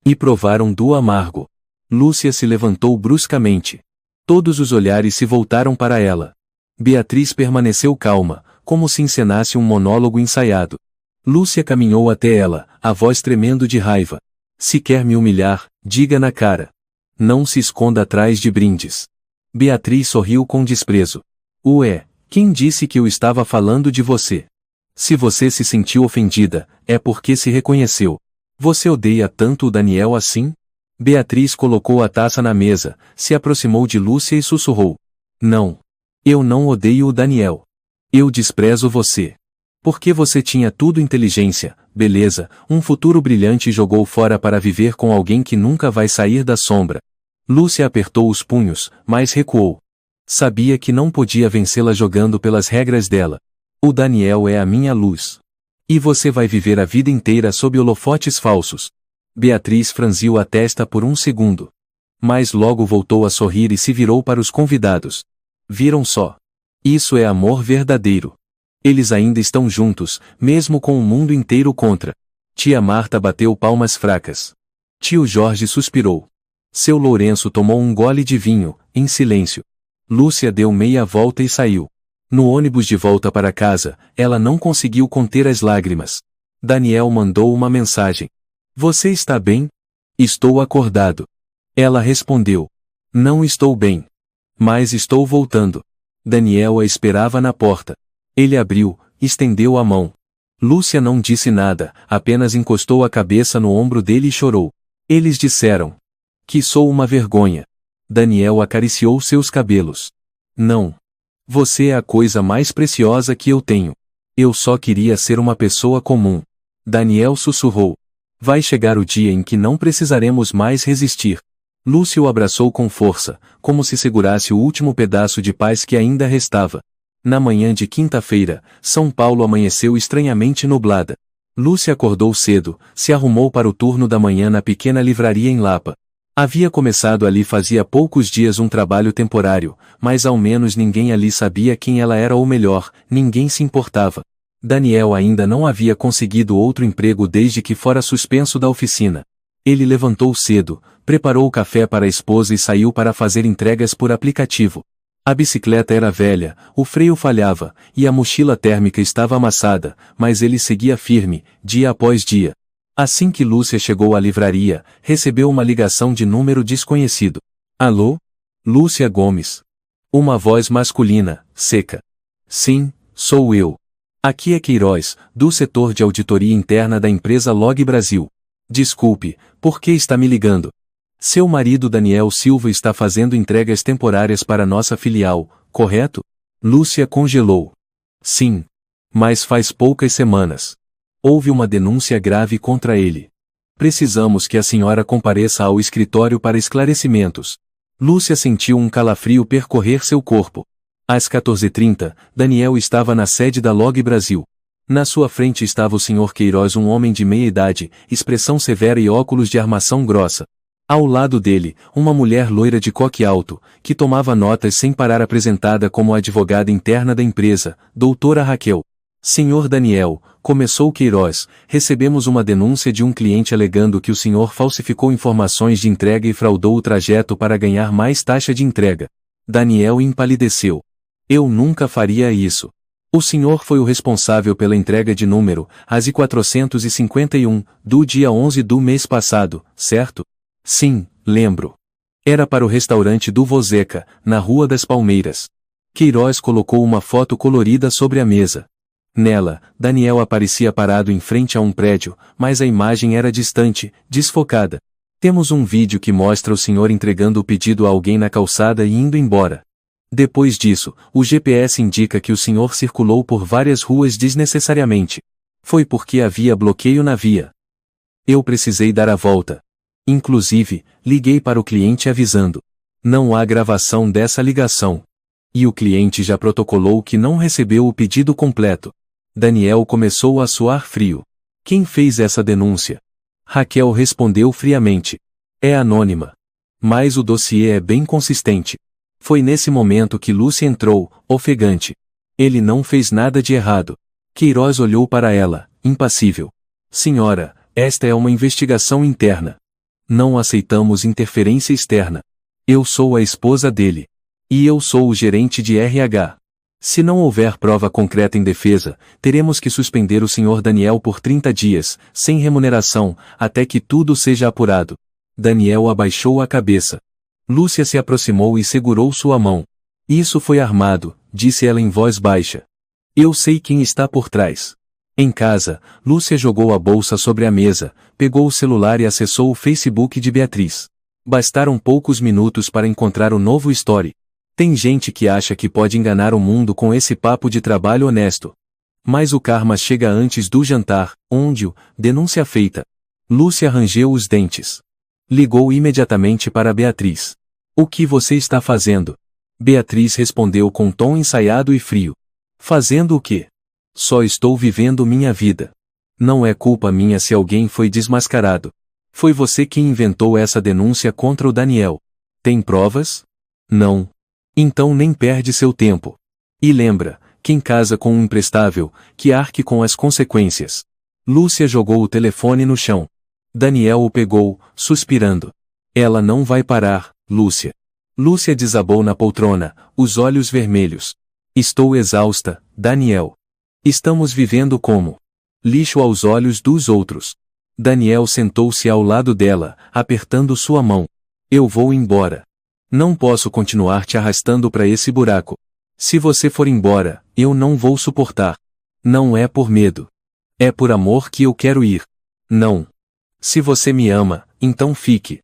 E provaram do amargo. Lúcia se levantou bruscamente. Todos os olhares se voltaram para ela. Beatriz permaneceu calma, como se encenasse um monólogo ensaiado. Lúcia caminhou até ela, a voz tremendo de raiva. Se quer me humilhar, diga na cara. Não se esconda atrás de brindes. Beatriz sorriu com desprezo. Ué, quem disse que eu estava falando de você? Se você se sentiu ofendida, é porque se reconheceu. Você odeia tanto o Daniel assim? Beatriz colocou a taça na mesa, se aproximou de Lúcia e sussurrou. Não. Eu não odeio o Daniel. Eu desprezo você. Porque você tinha tudo: inteligência, beleza, um futuro brilhante, e jogou fora para viver com alguém que nunca vai sair da sombra. Lúcia apertou os punhos, mas recuou. Sabia que não podia vencê-la jogando pelas regras dela. O Daniel é a minha luz. E você vai viver a vida inteira sob holofotes falsos. Beatriz franziu a testa por um segundo. Mas logo voltou a sorrir e se virou para os convidados. Viram só? Isso é amor verdadeiro. Eles ainda estão juntos, mesmo com o mundo inteiro contra. Tia Marta bateu palmas fracas. Tio Jorge suspirou. Seu Lourenço tomou um gole de vinho, em silêncio. Lúcia deu meia volta e saiu. No ônibus de volta para casa, ela não conseguiu conter as lágrimas. Daniel mandou uma mensagem. Você está bem? Estou acordado. Ela respondeu. Não estou bem. Mas estou voltando. Daniel a esperava na porta. Ele abriu, estendeu a mão. Lúcia não disse nada, apenas encostou a cabeça no ombro dele e chorou. Eles disseram que sou uma vergonha. Daniel acariciou seus cabelos. Não. Você é a coisa mais preciosa que eu tenho. Eu só queria ser uma pessoa comum. Daniel sussurrou. Vai chegar o dia em que não precisaremos mais resistir. Lúcia o abraçou com força, como se segurasse o último pedaço de paz que ainda restava. Na manhã de quinta-feira, São Paulo amanheceu estranhamente nublada. Lúcia acordou cedo, se arrumou para o turno da manhã na pequena livraria em Lapa. Havia começado ali fazia poucos dias um trabalho temporário, mas ao menos ninguém ali sabia quem ela era, ou melhor, ninguém se importava. Daniel ainda não havia conseguido outro emprego desde que fora suspenso da oficina. Ele levantou cedo, preparou o café para a esposa e saiu para fazer entregas por aplicativo. A bicicleta era velha, o freio falhava, e a mochila térmica estava amassada, mas ele seguia firme, dia após dia. Assim que Lúcia chegou à livraria, recebeu uma ligação de número desconhecido. Alô? Lúcia Gomes. Uma voz masculina, seca. Sim, sou eu. Aqui é Queiroz, do setor de auditoria interna da empresa Log Brasil. Desculpe, por que está me ligando? Seu marido Daniel Silva está fazendo entregas temporárias para nossa filial, correto? Lúcia congelou. Sim. Mas faz poucas semanas. Houve uma denúncia grave contra ele. Precisamos que a senhora compareça ao escritório para esclarecimentos. Lúcia sentiu um calafrio percorrer seu corpo. Às 14h30, Daniel estava na sede da Log Brasil. Na sua frente estava o Sr. Queiroz, um homem de meia idade, expressão severa e óculos de armação grossa. Ao lado dele, uma mulher loira de coque alto, que tomava notas sem parar, apresentada como a advogada interna da empresa, doutora Raquel. Senhor Daniel, Começou Queiroz: recebemos uma denúncia de um cliente alegando que o senhor falsificou informações de entrega e fraudou o trajeto para ganhar mais taxa de entrega. Daniel empalideceu. Eu nunca faria isso. O senhor foi o responsável pela entrega de número, ASI 451, do dia 11 do mês passado, certo? Sim, lembro. Era para o restaurante do Vozeca, na Rua das Palmeiras. Queiroz colocou uma foto colorida sobre a mesa. Nela, Daniel aparecia parado em frente a um prédio, mas a imagem era distante, desfocada. Temos um vídeo que mostra o senhor entregando o pedido a alguém na calçada e indo embora. Depois disso, o GPS indica que o senhor circulou por várias ruas desnecessariamente. Foi porque havia bloqueio na via. Eu precisei dar a volta. Inclusive, liguei para o cliente avisando. Não há gravação dessa ligação. E o cliente já protocolou que não recebeu o pedido completo. Daniel começou a suar frio. Quem fez essa denúncia? Raquel respondeu friamente. É anônima. Mas o dossiê é bem consistente. Foi nesse momento que Lúcia entrou, ofegante. Ele não fez nada de errado. Queiroz olhou para ela, impassível. Senhora, esta é uma investigação interna. Não aceitamos interferência externa. Eu sou a esposa dele. E eu sou o gerente de RH. Se não houver prova concreta em defesa, teremos que suspender o senhor Daniel por 30 dias, sem remuneração, até que tudo seja apurado. Daniel abaixou a cabeça. Lúcia se aproximou e segurou sua mão. Isso foi armado, disse ela em voz baixa. Eu sei quem está por trás. Em casa, Lúcia jogou a bolsa sobre a mesa, pegou o celular e acessou o Facebook de Beatriz. Bastaram poucos minutos para encontrar o novo story. Tem gente que acha que pode enganar o mundo com esse papo de trabalho honesto. Mas o karma chega antes do jantar, onde denúncia feita. Lúcia rangeu os dentes. Ligou imediatamente para Beatriz. O que você está fazendo? Beatriz respondeu com tom ensaiado e frio. Fazendo o quê? Só estou vivendo minha vida. Não é culpa minha se alguém foi desmascarado. Foi você quem inventou essa denúncia contra o Daniel. Tem provas? Não. Então nem perde seu tempo. E lembra, quem casa com um imprestável, que arque com as consequências. Lúcia jogou o telefone no chão. Daniel o pegou, suspirando. Ela não vai parar, Lúcia. Lúcia desabou na poltrona, os olhos vermelhos. Estou exausta, Daniel. Estamos vivendo como lixo aos olhos dos outros. Daniel sentou-se ao lado dela, apertando sua mão. Eu vou embora. Não posso continuar te arrastando para esse buraco. Se você for embora, eu não vou suportar. Não é por medo. É por amor que eu quero ir. Não. Se você me ama, então fique.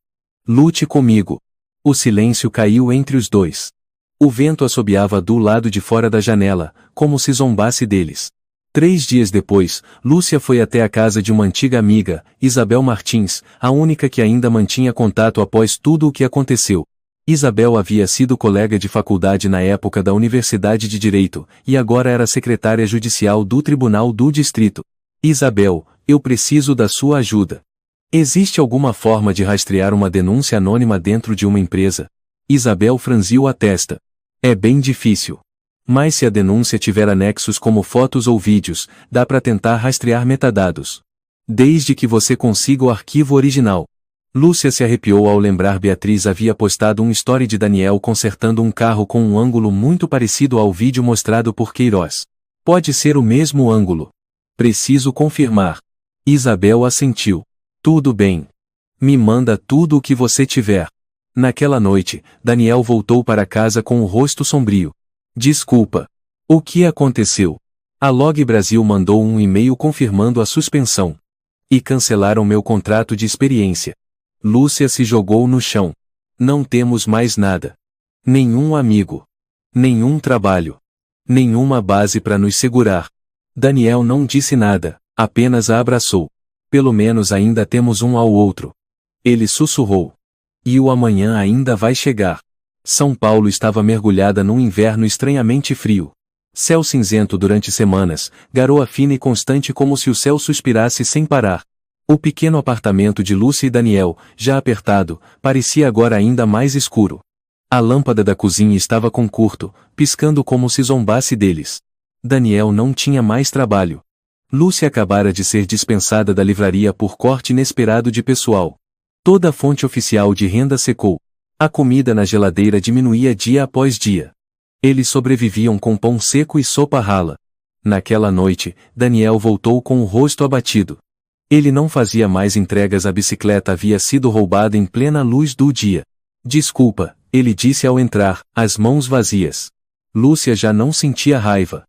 Lute comigo. O silêncio caiu entre os dois. O vento assobiava do lado de fora da janela, como se zombasse deles. 3 dias depois, Lúcia foi até a casa de uma antiga amiga, Isabel Martins, a única que ainda mantinha contato após tudo o que aconteceu. Isabel havia sido colega de faculdade na época da Universidade de Direito, e agora era secretária judicial do Tribunal do Distrito. Isabel, eu preciso da sua ajuda. Existe alguma forma de rastrear uma denúncia anônima dentro de uma empresa? Isabel franziu a testa. É bem difícil. Mas se a denúncia tiver anexos como fotos ou vídeos, dá para tentar rastrear metadados. Desde que você consiga o arquivo original. Lúcia se arrepiou ao lembrar Beatriz havia postado um story de Daniel consertando um carro com um ângulo muito parecido ao vídeo mostrado por Queiroz. Pode ser o mesmo ângulo. Preciso confirmar. Isabel assentiu. Tudo bem. Me manda tudo o que você tiver. Naquela noite, Daniel voltou para casa com o rosto sombrio. Desculpa. O que aconteceu? A Log Brasil mandou um e-mail confirmando a suspensão. E cancelaram meu contrato de experiência. Lúcia se jogou no chão. Não temos mais nada. Nenhum amigo. Nenhum trabalho. Nenhuma base para nos segurar. Daniel não disse nada, apenas a abraçou. Pelo menos ainda temos um ao outro. Ele sussurrou. E o amanhã ainda vai chegar. São Paulo estava mergulhada num inverno estranhamente frio. Céu cinzento durante semanas, garoa fina e constante como se o céu suspirasse sem parar. O pequeno apartamento de Lúcia e Daniel, já apertado, parecia agora ainda mais escuro. A lâmpada da cozinha estava com curto, piscando como se zombasse deles. Daniel não tinha mais trabalho. Lúcia acabara de ser dispensada da livraria por corte inesperado de pessoal. Toda a fonte oficial de renda secou. A comida na geladeira diminuía dia após dia. Eles sobreviviam com pão seco e sopa rala. Naquela noite, Daniel voltou com o rosto abatido. Ele não fazia mais entregas, a bicicleta havia sido roubada em plena luz do dia. Desculpa, ele disse ao entrar, as mãos vazias. Lúcia já não sentia raiva.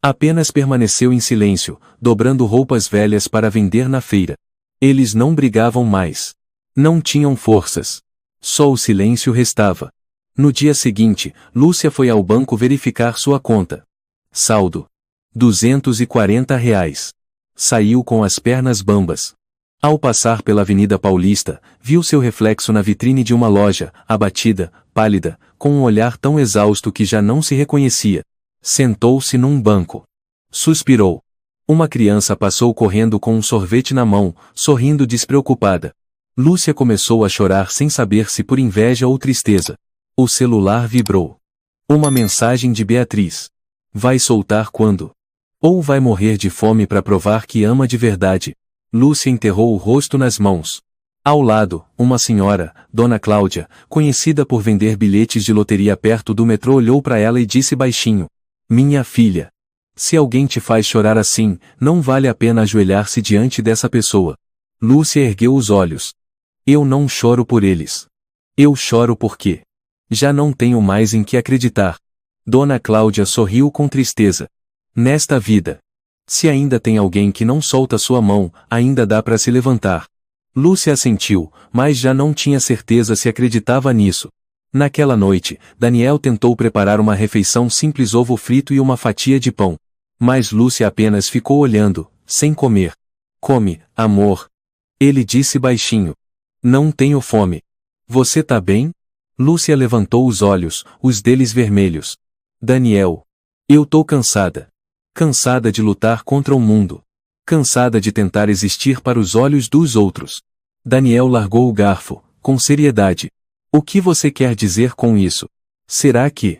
Apenas permaneceu em silêncio, dobrando roupas velhas para vender na feira. Eles não brigavam mais. Não tinham forças. Só o silêncio restava. No dia seguinte, Lúcia foi ao banco verificar sua conta. Saldo: R$ 240. Saiu com as pernas bambas. Ao passar pela Avenida Paulista, viu seu reflexo na vitrine de uma loja, abatida, pálida, com um olhar tão exausto que já não se reconhecia. Sentou-se num banco. Suspirou. Uma criança passou correndo com um sorvete na mão, sorrindo despreocupada. Lúcia começou a chorar sem saber se por inveja ou tristeza. O celular vibrou. Uma mensagem de Beatriz. Vai soltar quando? Ou vai morrer de fome para provar que ama de verdade? Lúcia enterrou o rosto nas mãos. Ao lado, uma senhora, Dona Cláudia, conhecida por vender bilhetes de loteria perto do metrô, olhou para ela e disse baixinho: minha filha. Se alguém te faz chorar assim, não vale a pena ajoelhar-se diante dessa pessoa. Lúcia ergueu os olhos. Eu não choro por eles. Eu choro porque já não tenho mais em que acreditar. Dona Cláudia sorriu com tristeza. Nesta vida, se ainda tem alguém que não solta sua mão, ainda dá para se levantar. Lúcia assentiu, mas já não tinha certeza se acreditava nisso. Naquela noite, Daniel tentou preparar uma refeição simples: ovo frito e uma fatia de pão. Mas Lúcia apenas ficou olhando, sem comer. Come, amor. Ele disse baixinho. Não tenho fome. Você tá bem? Lúcia levantou os olhos, os deles vermelhos. Daniel. Eu tô cansada. Cansada de lutar contra o mundo. Cansada de tentar existir para os olhos dos outros. Daniel largou o garfo, com seriedade. O que você quer dizer com isso? Será que,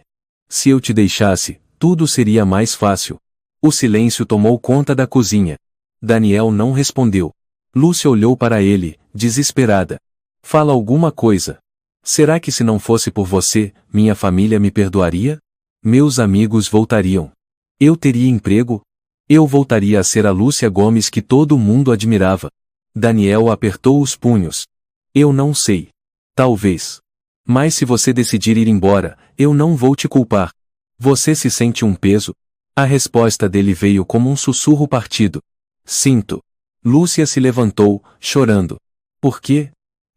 se eu te deixasse, tudo seria mais fácil? O silêncio tomou conta da cozinha. Daniel não respondeu. Lúcia olhou para ele, desesperada. Fala alguma coisa. Será que se não fosse por você, minha família me perdoaria? Meus amigos voltariam. Eu teria emprego? Eu voltaria a ser a Lúcia Gomes que todo mundo admirava. Daniel apertou os punhos. Eu não sei. Talvez. Mas se você decidir ir embora, eu não vou te culpar. Você se sente um peso? A resposta dele veio como um sussurro partido. Sinto. Lúcia se levantou, chorando. Por quê?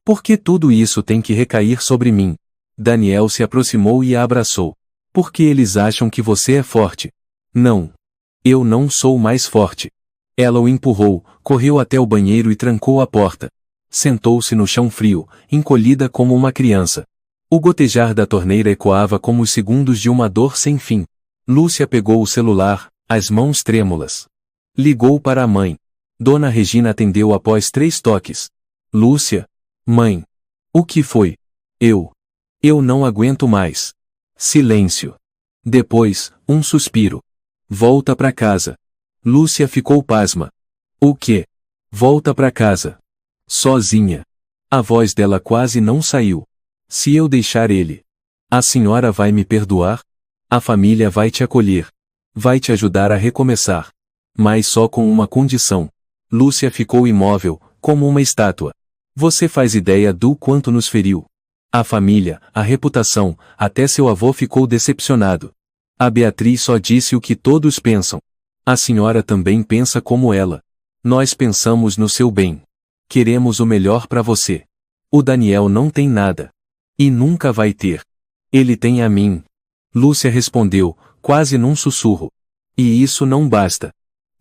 Por que tudo isso tem que recair sobre mim? Daniel se aproximou e a abraçou. Porque eles acham que você é forte. Não. Eu não sou mais forte. Ela o empurrou, correu até o banheiro e trancou a porta. Sentou-se no chão frio, encolhida como uma criança. O gotejar da torneira ecoava como os segundos de uma dor sem fim. Lúcia pegou o celular, as mãos trêmulas. Ligou para a mãe. Dona Regina atendeu após 3 toques. Lúcia. Mãe. O que foi? Eu não aguento mais. Silêncio. Depois, um suspiro. Volta pra casa. Lúcia ficou pasma. O quê? Volta pra casa. Sozinha. A voz dela quase não saiu. Se eu deixar ele, a senhora vai me perdoar? A família vai te acolher. Vai te ajudar a recomeçar. Mas só com uma condição. Lúcia ficou imóvel, como uma estátua. Você faz ideia do quanto nos feriu? A família, a reputação, até seu avô ficou decepcionado. A Beatriz só disse o que todos pensam. A senhora também pensa como ela. Nós pensamos no seu bem. Queremos o melhor para você. O Daniel não tem nada. E nunca vai ter. Ele tem a mim. Lúcia respondeu, quase num sussurro. E isso não basta.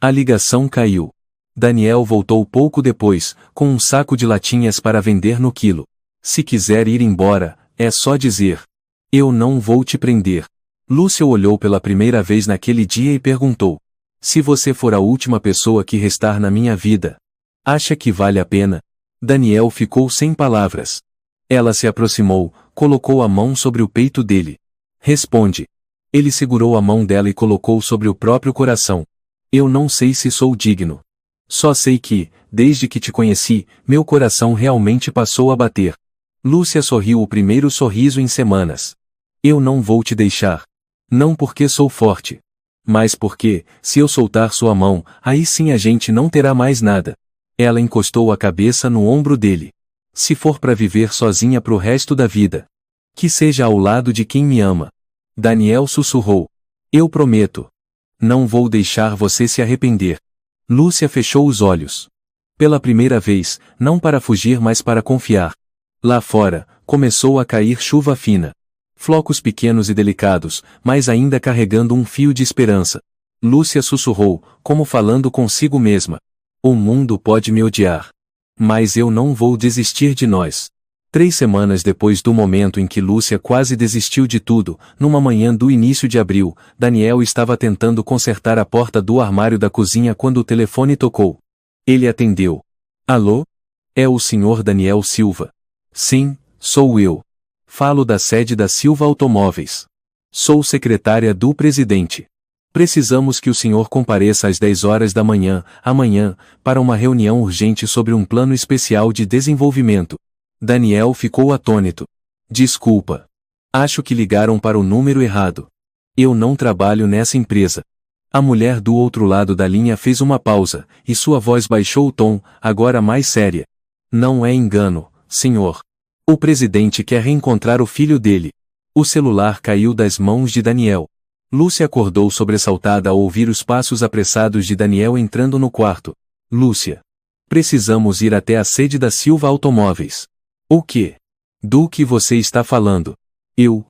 A ligação caiu. Daniel voltou pouco depois, com um saco de latinhas para vender no quilo. Se quiser ir embora, é só dizer. Eu não vou te prender. Lúcia olhou pela primeira vez naquele dia e perguntou. Se você for a última pessoa que restar na minha vida, acha que vale a pena? Daniel ficou sem palavras. Ela se aproximou, colocou a mão sobre o peito dele. Responde. Ele segurou a mão dela e colocou sobre o próprio coração. Eu não sei se sou digno. Só sei que, desde que te conheci, meu coração realmente passou a bater. Lúcia sorriu o primeiro sorriso em semanas. Eu não vou te deixar. Não porque sou forte. Mas porque, se eu soltar sua mão, aí sim a gente não terá mais nada. Ela encostou a cabeça no ombro dele. Se for para viver sozinha pro resto da vida. Que seja ao lado de quem me ama. Daniel sussurrou. Eu prometo. Não vou deixar você se arrepender. Lúcia fechou os olhos. Pela primeira vez, não para fugir mas para confiar. Lá fora, começou a cair chuva fina. Flocos pequenos e delicados, mas ainda carregando um fio de esperança. Lúcia sussurrou, como falando consigo mesma. O mundo pode me odiar. Mas eu não vou desistir de nós. 3 semanas depois do momento em que Lúcia quase desistiu de tudo, numa manhã do início de abril, Daniel estava tentando consertar a porta do armário da cozinha quando o telefone tocou. Ele atendeu. Alô? É o senhor Daniel Silva. Sim, sou eu. Falo da sede da Silva Automóveis. Sou secretária do presidente. Precisamos que o senhor compareça às 10 horas da manhã, amanhã, para uma reunião urgente sobre um plano especial de desenvolvimento. Daniel ficou atônito. Desculpa. Acho que ligaram para o número errado. Eu não trabalho nessa empresa. A mulher do outro lado da linha fez uma pausa, e sua voz baixou o tom, agora mais séria. Não é engano, senhor. O presidente quer reencontrar o filho dele. O celular caiu das mãos de Daniel. Lúcia acordou sobressaltada ao ouvir os passos apressados de Daniel entrando no quarto. Lúcia. Precisamos ir até a sede da Silva Automóveis. O quê? Do que você está falando? Eu.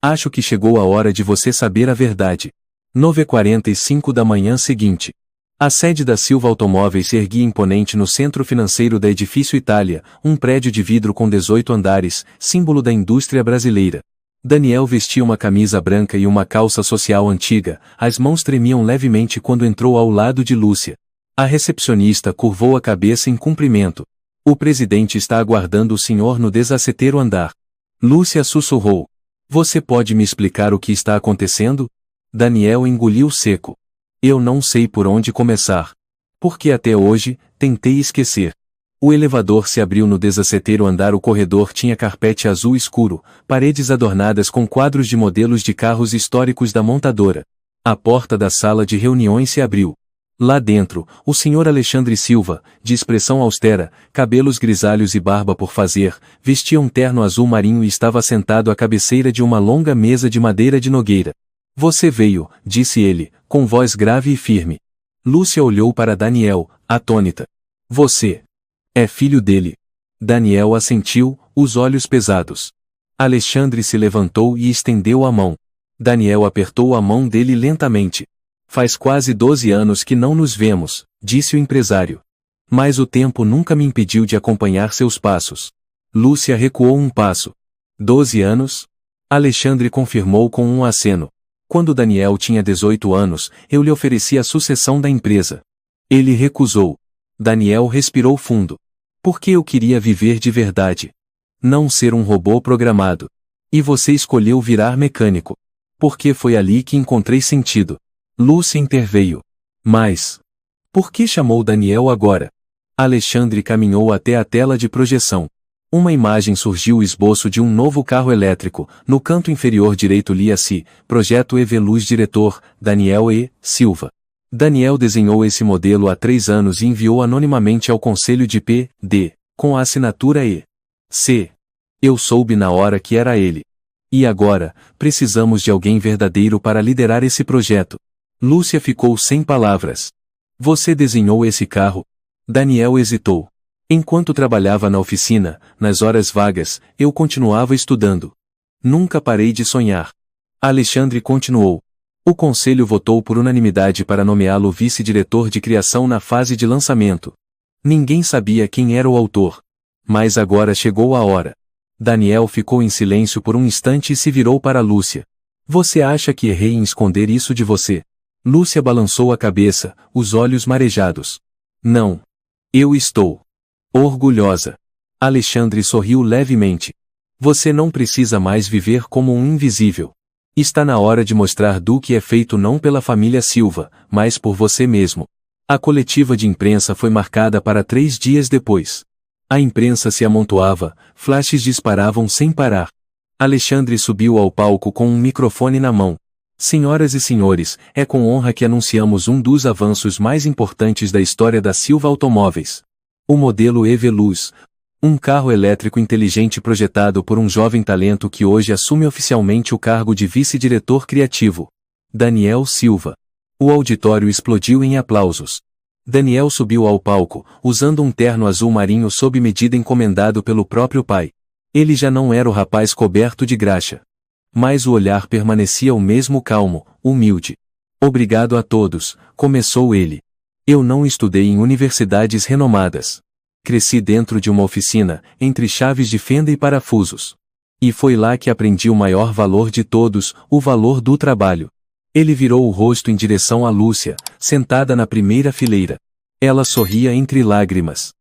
Acho que chegou a hora de você saber a verdade. 9h45 da manhã seguinte. A sede da Silva Automóveis se erguia imponente no centro financeiro da Edifício Itália, um prédio de vidro com 18 andares, símbolo da indústria brasileira. Daniel vestia uma camisa branca e uma calça social antiga, as mãos tremiam levemente quando entrou ao lado de Lúcia. A recepcionista curvou a cabeça em cumprimento. O presidente está aguardando o senhor no 17º andar. Lúcia sussurrou. Você pode me explicar o que está acontecendo? Daniel engoliu seco. Eu não sei por onde começar. Porque até hoje, tentei esquecer. O elevador se abriu no 17º andar. O corredor tinha carpete azul escuro, paredes adornadas com quadros de modelos de carros históricos da montadora. A porta da sala de reuniões se abriu. Lá dentro, o senhor Alexandre Silva, de expressão austera, cabelos grisalhos e barba por fazer, vestia um terno azul marinho e estava sentado à cabeceira de uma longa mesa de madeira de nogueira. Você veio, disse ele, com voz grave e firme. Lúcia olhou para Daniel, atônita. Você é filho dele. Daniel assentiu, os olhos pesados. Alexandre se levantou e estendeu a mão. Daniel apertou a mão dele lentamente. Faz quase 12 anos que não nos vemos, disse o empresário. Mas o tempo nunca me impediu de acompanhar seus passos. Lúcia recuou um passo. 12 anos? Alexandre confirmou com um aceno. Quando Daniel tinha 18 anos, eu lhe ofereci a sucessão da empresa. Ele recusou. Daniel respirou fundo. Porque eu queria viver de verdade. Não ser um robô programado. E você escolheu virar mecânico. Porque foi ali que encontrei sentido. Lúcia interveio. Mas... por que chamou Daniel agora? Alexandre caminhou até a tela de projeção. Uma imagem surgiu, o esboço de um novo carro elétrico. No canto inferior direito lia-se, Projeto Eveluz, diretor, Daniel E. Silva. Daniel desenhou esse modelo há 3 anos e enviou anonimamente ao Conselho de P.D., com a assinatura E.C. Eu soube na hora que era ele. E agora, precisamos de alguém verdadeiro para liderar esse projeto. Lúcia ficou sem palavras. Você desenhou esse carro? Daniel hesitou. Enquanto trabalhava na oficina, nas horas vagas, eu continuava estudando. Nunca parei de sonhar. Alexandre continuou. O conselho votou por unanimidade para nomeá-lo vice-diretor de criação na fase de lançamento. Ninguém sabia quem era o autor. Mas agora chegou a hora. Daniel ficou em silêncio por um instante e se virou para Lúcia. Você acha que errei em esconder isso de você? Lúcia balançou a cabeça, os olhos marejados. Não. Eu estou orgulhosa. Alexandre sorriu levemente. Você não precisa mais viver como um invisível. Está na hora de mostrar do que é feito não pela família Silva, mas por você mesmo. A coletiva de imprensa foi marcada para 3 dias depois. A imprensa se amontoava, flashes disparavam sem parar. Alexandre subiu ao palco com um microfone na mão. Senhoras e senhores, é com honra que anunciamos um dos avanços mais importantes da história da Silva Automóveis. O modelo E-Veloz, um carro elétrico inteligente projetado por um jovem talento que hoje assume oficialmente o cargo de vice-diretor criativo. Daniel Silva. O auditório explodiu em aplausos. Daniel subiu ao palco, usando um terno azul marinho sob medida encomendado pelo próprio pai. Ele já não era o rapaz coberto de graxa. Mas o olhar permanecia o mesmo calmo, humilde. Obrigado a todos, começou ele. Eu não estudei em universidades renomadas. Cresci dentro de uma oficina, entre chaves de fenda e parafusos. E foi lá que aprendi o maior valor de todos, o valor do trabalho. Ele virou o rosto em direção a Lúcia, sentada na primeira fileira. Ela sorria entre lágrimas.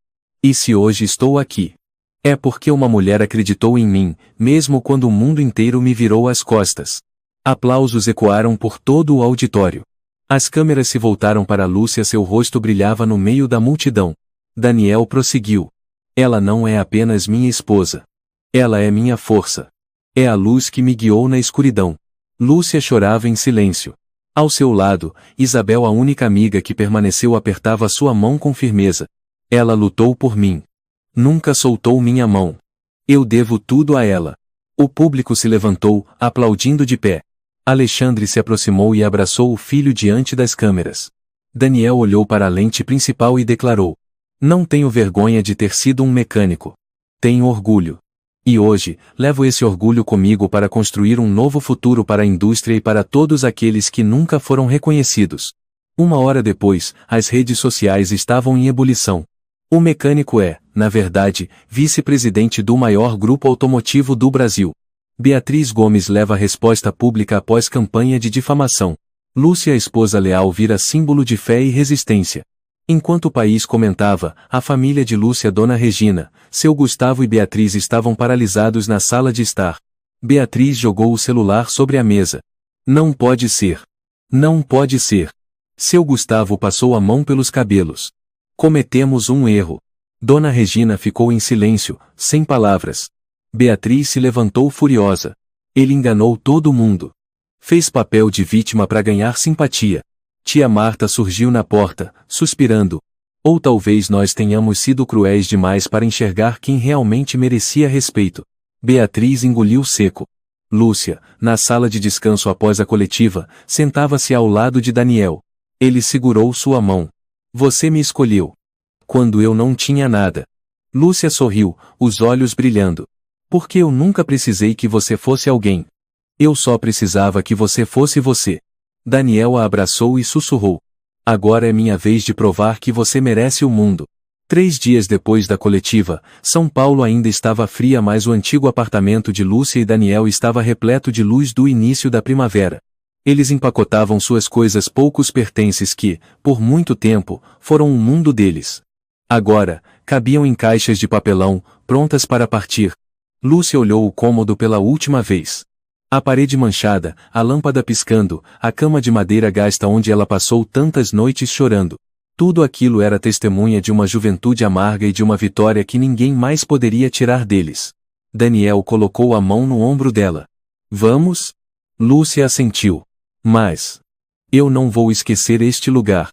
E se hoje estou aqui? É porque uma mulher acreditou em mim, mesmo quando o mundo inteiro me virou as costas. Aplausos ecoaram por todo o auditório. As câmeras se voltaram para Lúcia, seu rosto brilhava no meio da multidão. Daniel prosseguiu. Ela não é apenas minha esposa. Ela é minha força. É a luz que me guiou na escuridão. Lúcia chorava em silêncio. Ao seu lado, Isabel, a única amiga que permaneceu, apertava sua mão com firmeza. Ela lutou por mim. Nunca soltou minha mão. Eu devo tudo a ela. O público se levantou, aplaudindo de pé. Alexandre se aproximou e abraçou o filho diante das câmeras. Daniel olhou para a lente principal e declarou: não tenho vergonha de ter sido um mecânico. Tenho orgulho. E hoje, levo esse orgulho comigo para construir um novo futuro para a indústria e para todos aqueles que nunca foram reconhecidos. 1 hora depois, as redes sociais estavam em ebulição. O mecânico é, na verdade, vice-presidente do maior grupo automotivo do Brasil. Beatriz Gomes leva a resposta pública após campanha de difamação. Lúcia, a esposa leal, vira símbolo de fé e resistência. Enquanto o país comentava, a família de Lúcia, Dona Regina, seu Gustavo e Beatriz estavam paralisados na sala de estar. Beatriz jogou o celular sobre a mesa. Não pode ser. Não pode ser. Seu Gustavo passou a mão pelos cabelos. Cometemos um erro. Dona Regina ficou em silêncio, sem palavras. Beatriz se levantou furiosa. Ele enganou todo mundo. Fez papel de vítima para ganhar simpatia. Tia Marta surgiu na porta, suspirando. Ou talvez nós tenhamos sido cruéis demais para enxergar quem realmente merecia respeito. Beatriz engoliu seco. Lúcia, na sala de descanso após a coletiva, sentava-se ao lado de Daniel. Ele segurou sua mão. Você me escolheu. Quando eu não tinha nada. Lúcia sorriu, os olhos brilhando. Porque eu nunca precisei que você fosse alguém. Eu só precisava que você fosse você. Daniel a abraçou e sussurrou. Agora é minha vez de provar que você merece o mundo. 3 dias depois da coletiva, São Paulo ainda estava fria, mas o antigo apartamento de Lúcia e Daniel estava repleto de luz do início da primavera. Eles empacotavam suas coisas, poucos pertences que, por muito tempo, foram o mundo deles. Agora, cabiam em caixas de papelão, prontas para partir. Lúcia olhou o cômodo pela última vez. A parede manchada, a lâmpada piscando, a cama de madeira gasta onde ela passou tantas noites chorando. Tudo aquilo era testemunha de uma juventude amarga e de uma vitória que ninguém mais poderia tirar deles. Daniel colocou a mão no ombro dela. Vamos? Lúcia assentiu. Mas eu não vou esquecer este lugar.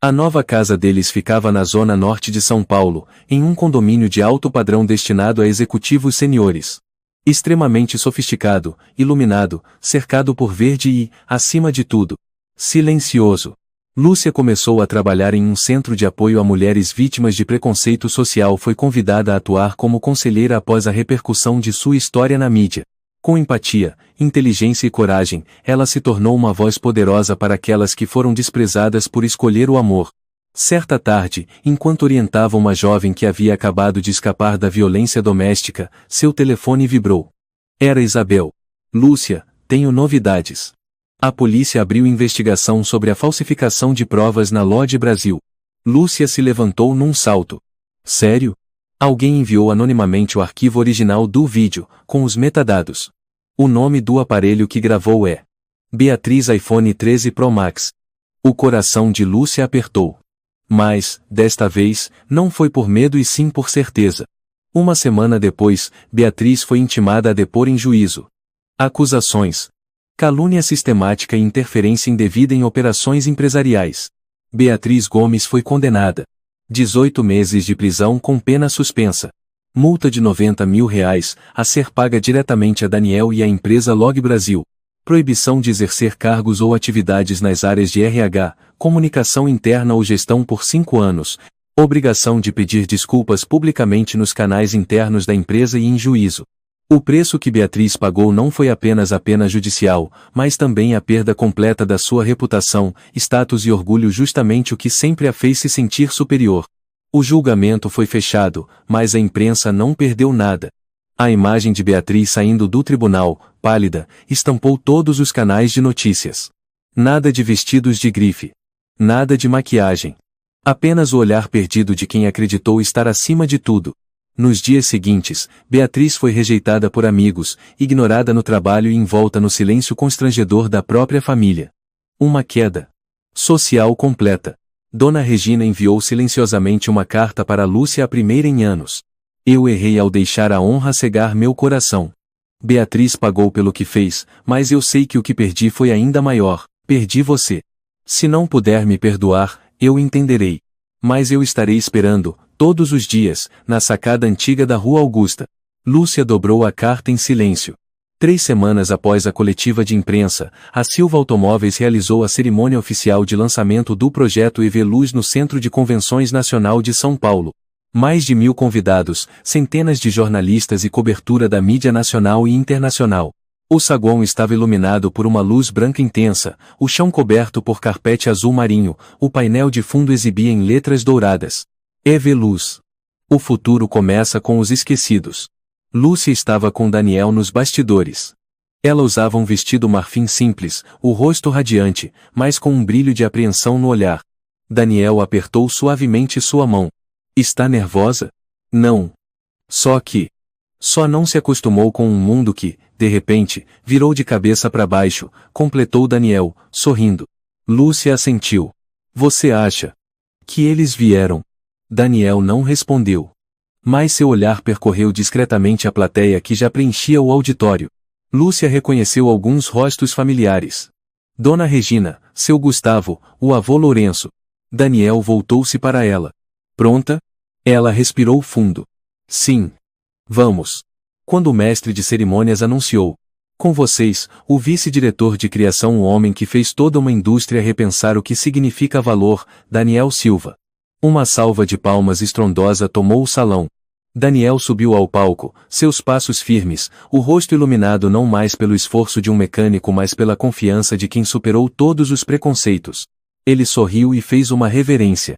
A nova casa deles ficava na zona norte de São Paulo, em um condomínio de alto padrão destinado a executivos seniores. Extremamente sofisticado, iluminado, cercado por verde e, acima de tudo, silencioso. Lúcia começou a trabalhar em um centro de apoio a mulheres vítimas de preconceito social. Foi convidada a atuar como conselheira após a repercussão de sua história na mídia. Com empatia, inteligência e coragem, ela se tornou uma voz poderosa para aquelas que foram desprezadas por escolher o amor. Certa tarde, enquanto orientava uma jovem que havia acabado de escapar da violência doméstica, seu telefone vibrou. Era Isabel. Lúcia, tenho novidades. A polícia abriu investigação sobre a falsificação de provas na Lode Brasil. Lúcia se levantou num salto. Sério? Alguém enviou anonimamente o arquivo original do vídeo, com os metadados. O nome do aparelho que gravou é Beatriz iPhone 13 Pro Max. O coração de Lúcia apertou. Mas, desta vez, não foi por medo e sim por certeza. Uma semana depois, Beatriz foi intimada a depor em juízo. Acusações: calúnia sistemática e interferência indevida em operações empresariais. Beatriz Gomes foi condenada. 18 meses de prisão com pena suspensa. Multa de R$90 mil, a ser paga diretamente a Daniel e à empresa Log Brasil. Proibição de exercer cargos ou atividades nas áreas de RH, comunicação interna ou gestão por 5 anos. Obrigação de pedir desculpas publicamente nos canais internos da empresa e em juízo. O preço que Beatriz pagou não foi apenas a pena judicial, mas também a perda completa da sua reputação, status e orgulho, justamente o que sempre a fez se sentir superior. O julgamento foi fechado, mas a imprensa não perdeu nada. A imagem de Beatriz saindo do tribunal, pálida, estampou todos os canais de notícias. Nada de vestidos de grife. Nada de maquiagem. Apenas o olhar perdido de quem acreditou estar acima de tudo. Nos dias seguintes, Beatriz foi rejeitada por amigos, ignorada no trabalho e envolta no silêncio constrangedor da própria família. Uma queda social completa. Dona Regina enviou silenciosamente uma carta para Lúcia, a primeira em anos. Eu errei ao deixar a honra cegar meu coração. Beatriz pagou pelo que fez, mas eu sei que o que perdi foi ainda maior. Perdi você. Se não puder me perdoar, eu entenderei. Mas eu estarei esperando, todos os dias, na sacada antiga da Rua Augusta. Lúcia dobrou a carta em silêncio. 3 semanas após a coletiva de imprensa, a Silva Automóveis realizou a cerimônia oficial de lançamento do projeto EV Luz no Centro de Convenções Nacional de São Paulo. Mais de 1.000 convidados, centenas de jornalistas e cobertura da mídia nacional e internacional. O saguão estava iluminado por uma luz branca intensa, o chão coberto por carpete azul marinho, o painel de fundo exibia em letras douradas: EV Luz. O futuro começa com os esquecidos. Lúcia estava com Daniel nos bastidores. Ela usava um vestido marfim simples, o rosto radiante, mas com um brilho de apreensão no olhar. Daniel apertou suavemente sua mão. Está nervosa? Não. Só não se acostumou com um mundo que, de repente, virou de cabeça para baixo, completou Daniel, sorrindo. Lúcia assentiu. Você acha que eles vieram? Daniel não respondeu. Mas seu olhar percorreu discretamente a plateia que já preenchia o auditório. Lúcia reconheceu alguns rostos familiares. Dona Regina, seu Gustavo, o avô Lourenço. Daniel voltou-se para ela. Pronta? Ela respirou fundo. Sim. Vamos. Quando o mestre de cerimônias anunciou: com vocês, o vice-diretor de criação, o homem que fez toda uma indústria repensar o que significa valor, Daniel Silva. Uma salva de palmas estrondosa tomou o salão. Daniel subiu ao palco, seus passos firmes, o rosto iluminado não mais pelo esforço de um mecânico mas pela confiança de quem superou todos os preconceitos. Ele sorriu e fez uma reverência.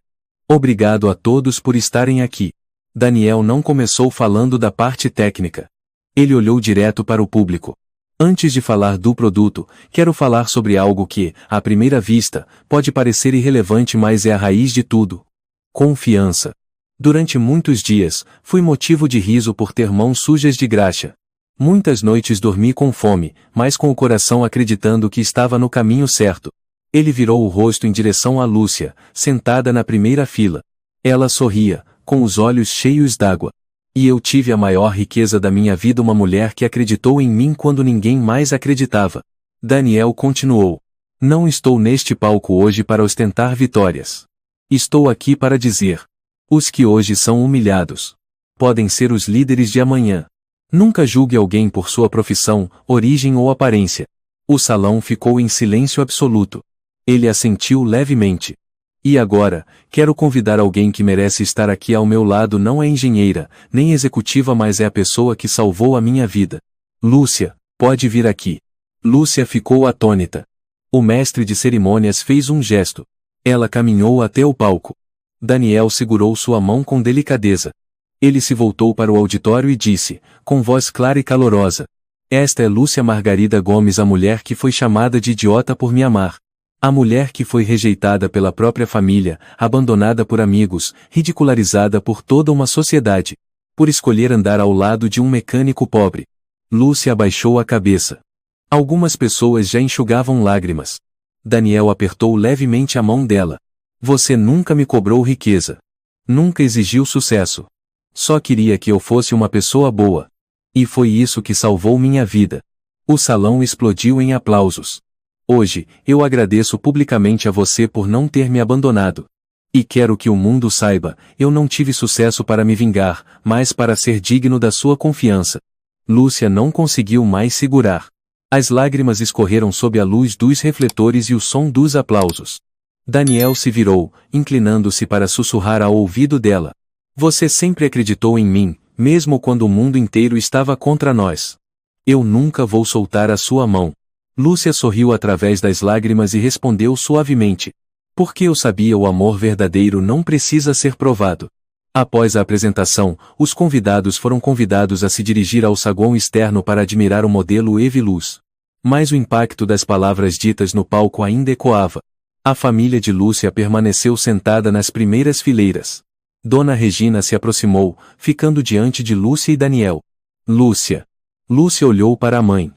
Obrigado a todos por estarem aqui. Daniel não começou falando da parte técnica. Ele olhou direto para o público. Antes de falar do produto, quero falar sobre algo que, à primeira vista, pode parecer irrelevante, mas é a raiz de tudo. Confiança. Durante muitos dias, fui motivo de riso por ter mãos sujas de graxa. Muitas noites dormi com fome, mas com o coração acreditando que estava no caminho certo. Ele virou o rosto em direção a Lúcia, sentada na primeira fila. Ela sorria, com os olhos cheios d'água. E eu tive a maior riqueza da minha vida, uma mulher que acreditou em mim quando ninguém mais acreditava. Daniel continuou. Não estou neste palco hoje para ostentar vitórias. Estou aqui para dizer: os que hoje são humilhados podem ser os líderes de amanhã. Nunca julgue alguém por sua profissão, origem ou aparência. O salão ficou em silêncio absoluto. Ele assentiu levemente. E agora, quero convidar alguém que merece estar aqui ao meu lado. Não é engenheira, nem executiva, mas é a pessoa que salvou a minha vida. Lúcia, pode vir aqui. Lúcia ficou atônita. O mestre de cerimônias fez um gesto. Ela caminhou até o palco. Daniel segurou sua mão com delicadeza. Ele se voltou para o auditório e disse, com voz clara e calorosa: esta é Lúcia Margarida Gomes, a mulher que foi chamada de idiota por me amar. A mulher que foi rejeitada pela própria família, abandonada por amigos, ridicularizada por toda uma sociedade. Por escolher andar ao lado de um mecânico pobre. Lúcia abaixou a cabeça. Algumas pessoas já enxugavam lágrimas. Daniel apertou levemente a mão dela. Você nunca me cobrou riqueza. Nunca exigiu sucesso. Só queria que eu fosse uma pessoa boa. E foi isso que salvou minha vida. O salão explodiu em aplausos. Hoje, eu agradeço publicamente a você por não ter me abandonado. E quero que o mundo saiba, eu não tive sucesso para me vingar, mas para ser digno da sua confiança. Lúcia não conseguiu mais segurar. As lágrimas escorreram sob a luz dos refletores e o som dos aplausos. Daniel se virou, inclinando-se para sussurrar ao ouvido dela. Você sempre acreditou em mim, mesmo quando o mundo inteiro estava contra nós. Eu nunca vou soltar a sua mão. Lúcia sorriu através das lágrimas e respondeu suavemente. Porque eu sabia o amor verdadeiro não precisa ser provado. Após a apresentação, os convidados foram convidados a se dirigir ao saguão externo para admirar o modelo Eve Luz. Mas o impacto das palavras ditas no palco ainda ecoava. A família de Lúcia permaneceu sentada nas primeiras fileiras. Dona Regina se aproximou, ficando diante de Lúcia e Daniel. Lúcia. Lúcia olhou para a mãe.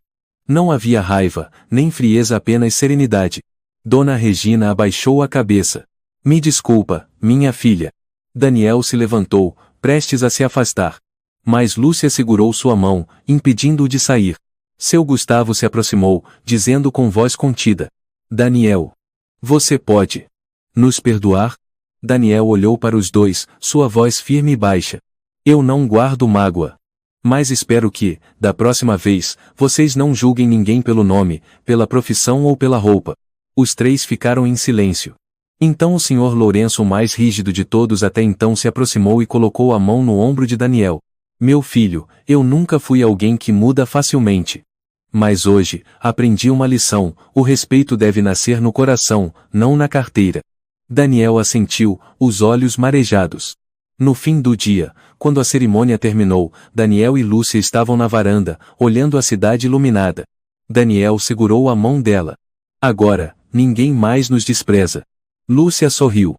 Não havia raiva, nem frieza, apenas serenidade. Dona Regina abaixou a cabeça. Me desculpa, minha filha. Daniel se levantou, prestes a se afastar. Mas Lúcia segurou sua mão, impedindo-o de sair. Seu Gustavo se aproximou, dizendo com voz contida. Daniel. Você pode nos perdoar? Daniel olhou para os dois, sua voz firme e baixa. Eu não guardo mágoa. Mas espero que, da próxima vez, vocês não julguem ninguém pelo nome, pela profissão ou pela roupa. Os três ficaram em silêncio. Então o Sr. Lourenço, o mais rígido de todos até então, se aproximou e colocou a mão no ombro de Daniel. Meu filho, eu nunca fui alguém que muda facilmente. Mas hoje, aprendi uma lição: o respeito deve nascer no coração, não na carteira. Daniel assentiu, os olhos marejados. No fim do dia, quando a cerimônia terminou, Daniel e Lúcia estavam na varanda, olhando a cidade iluminada. Daniel segurou a mão dela. Agora, ninguém mais nos despreza. Lúcia sorriu.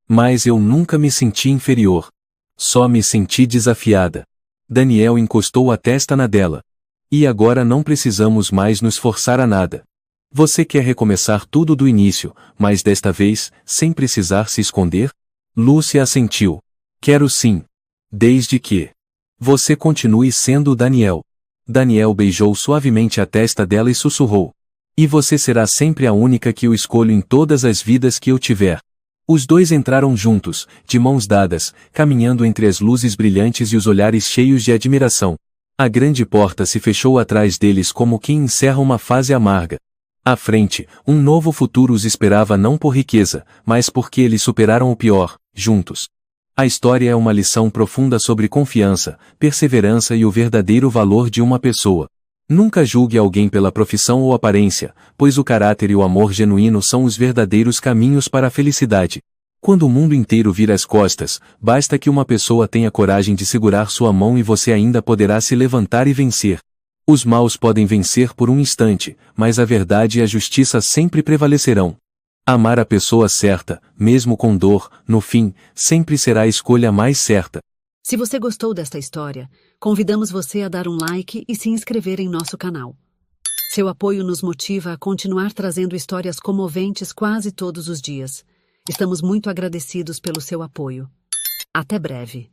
Mas eu nunca me senti inferior. Só me senti desafiada. Daniel encostou a testa na dela. E agora não precisamos mais nos forçar a nada. Você quer recomeçar tudo do início, mas desta vez, sem precisar se esconder? Lúcia assentiu. Quero sim. Desde que você continue sendo o Daniel. Daniel beijou suavemente a testa dela e sussurrou. E você será sempre a única que eu escolho em todas as vidas que eu tiver. Os dois entraram juntos, de mãos dadas, caminhando entre as luzes brilhantes e os olhares cheios de admiração. A grande porta se fechou atrás deles como quem encerra uma fase amarga. À frente, um novo futuro os esperava, não por riqueza, mas porque eles superaram o pior, juntos. A história é uma lição profunda sobre confiança, perseverança e o verdadeiro valor de uma pessoa. Nunca julgue alguém pela profissão ou aparência, pois o caráter e o amor genuíno são os verdadeiros caminhos para a felicidade. Quando o mundo inteiro vira as costas, basta que uma pessoa tenha coragem de segurar sua mão e você ainda poderá se levantar e vencer. Os maus podem vencer por um instante, mas a verdade e a justiça sempre prevalecerão. Amar a pessoa certa, mesmo com dor, no fim, sempre será a escolha mais certa. Se você gostou desta história, convidamos você a dar um like e se inscrever em nosso canal. Seu apoio nos motiva a continuar trazendo histórias comoventes quase todos os dias. Estamos muito agradecidos pelo seu apoio. Até breve.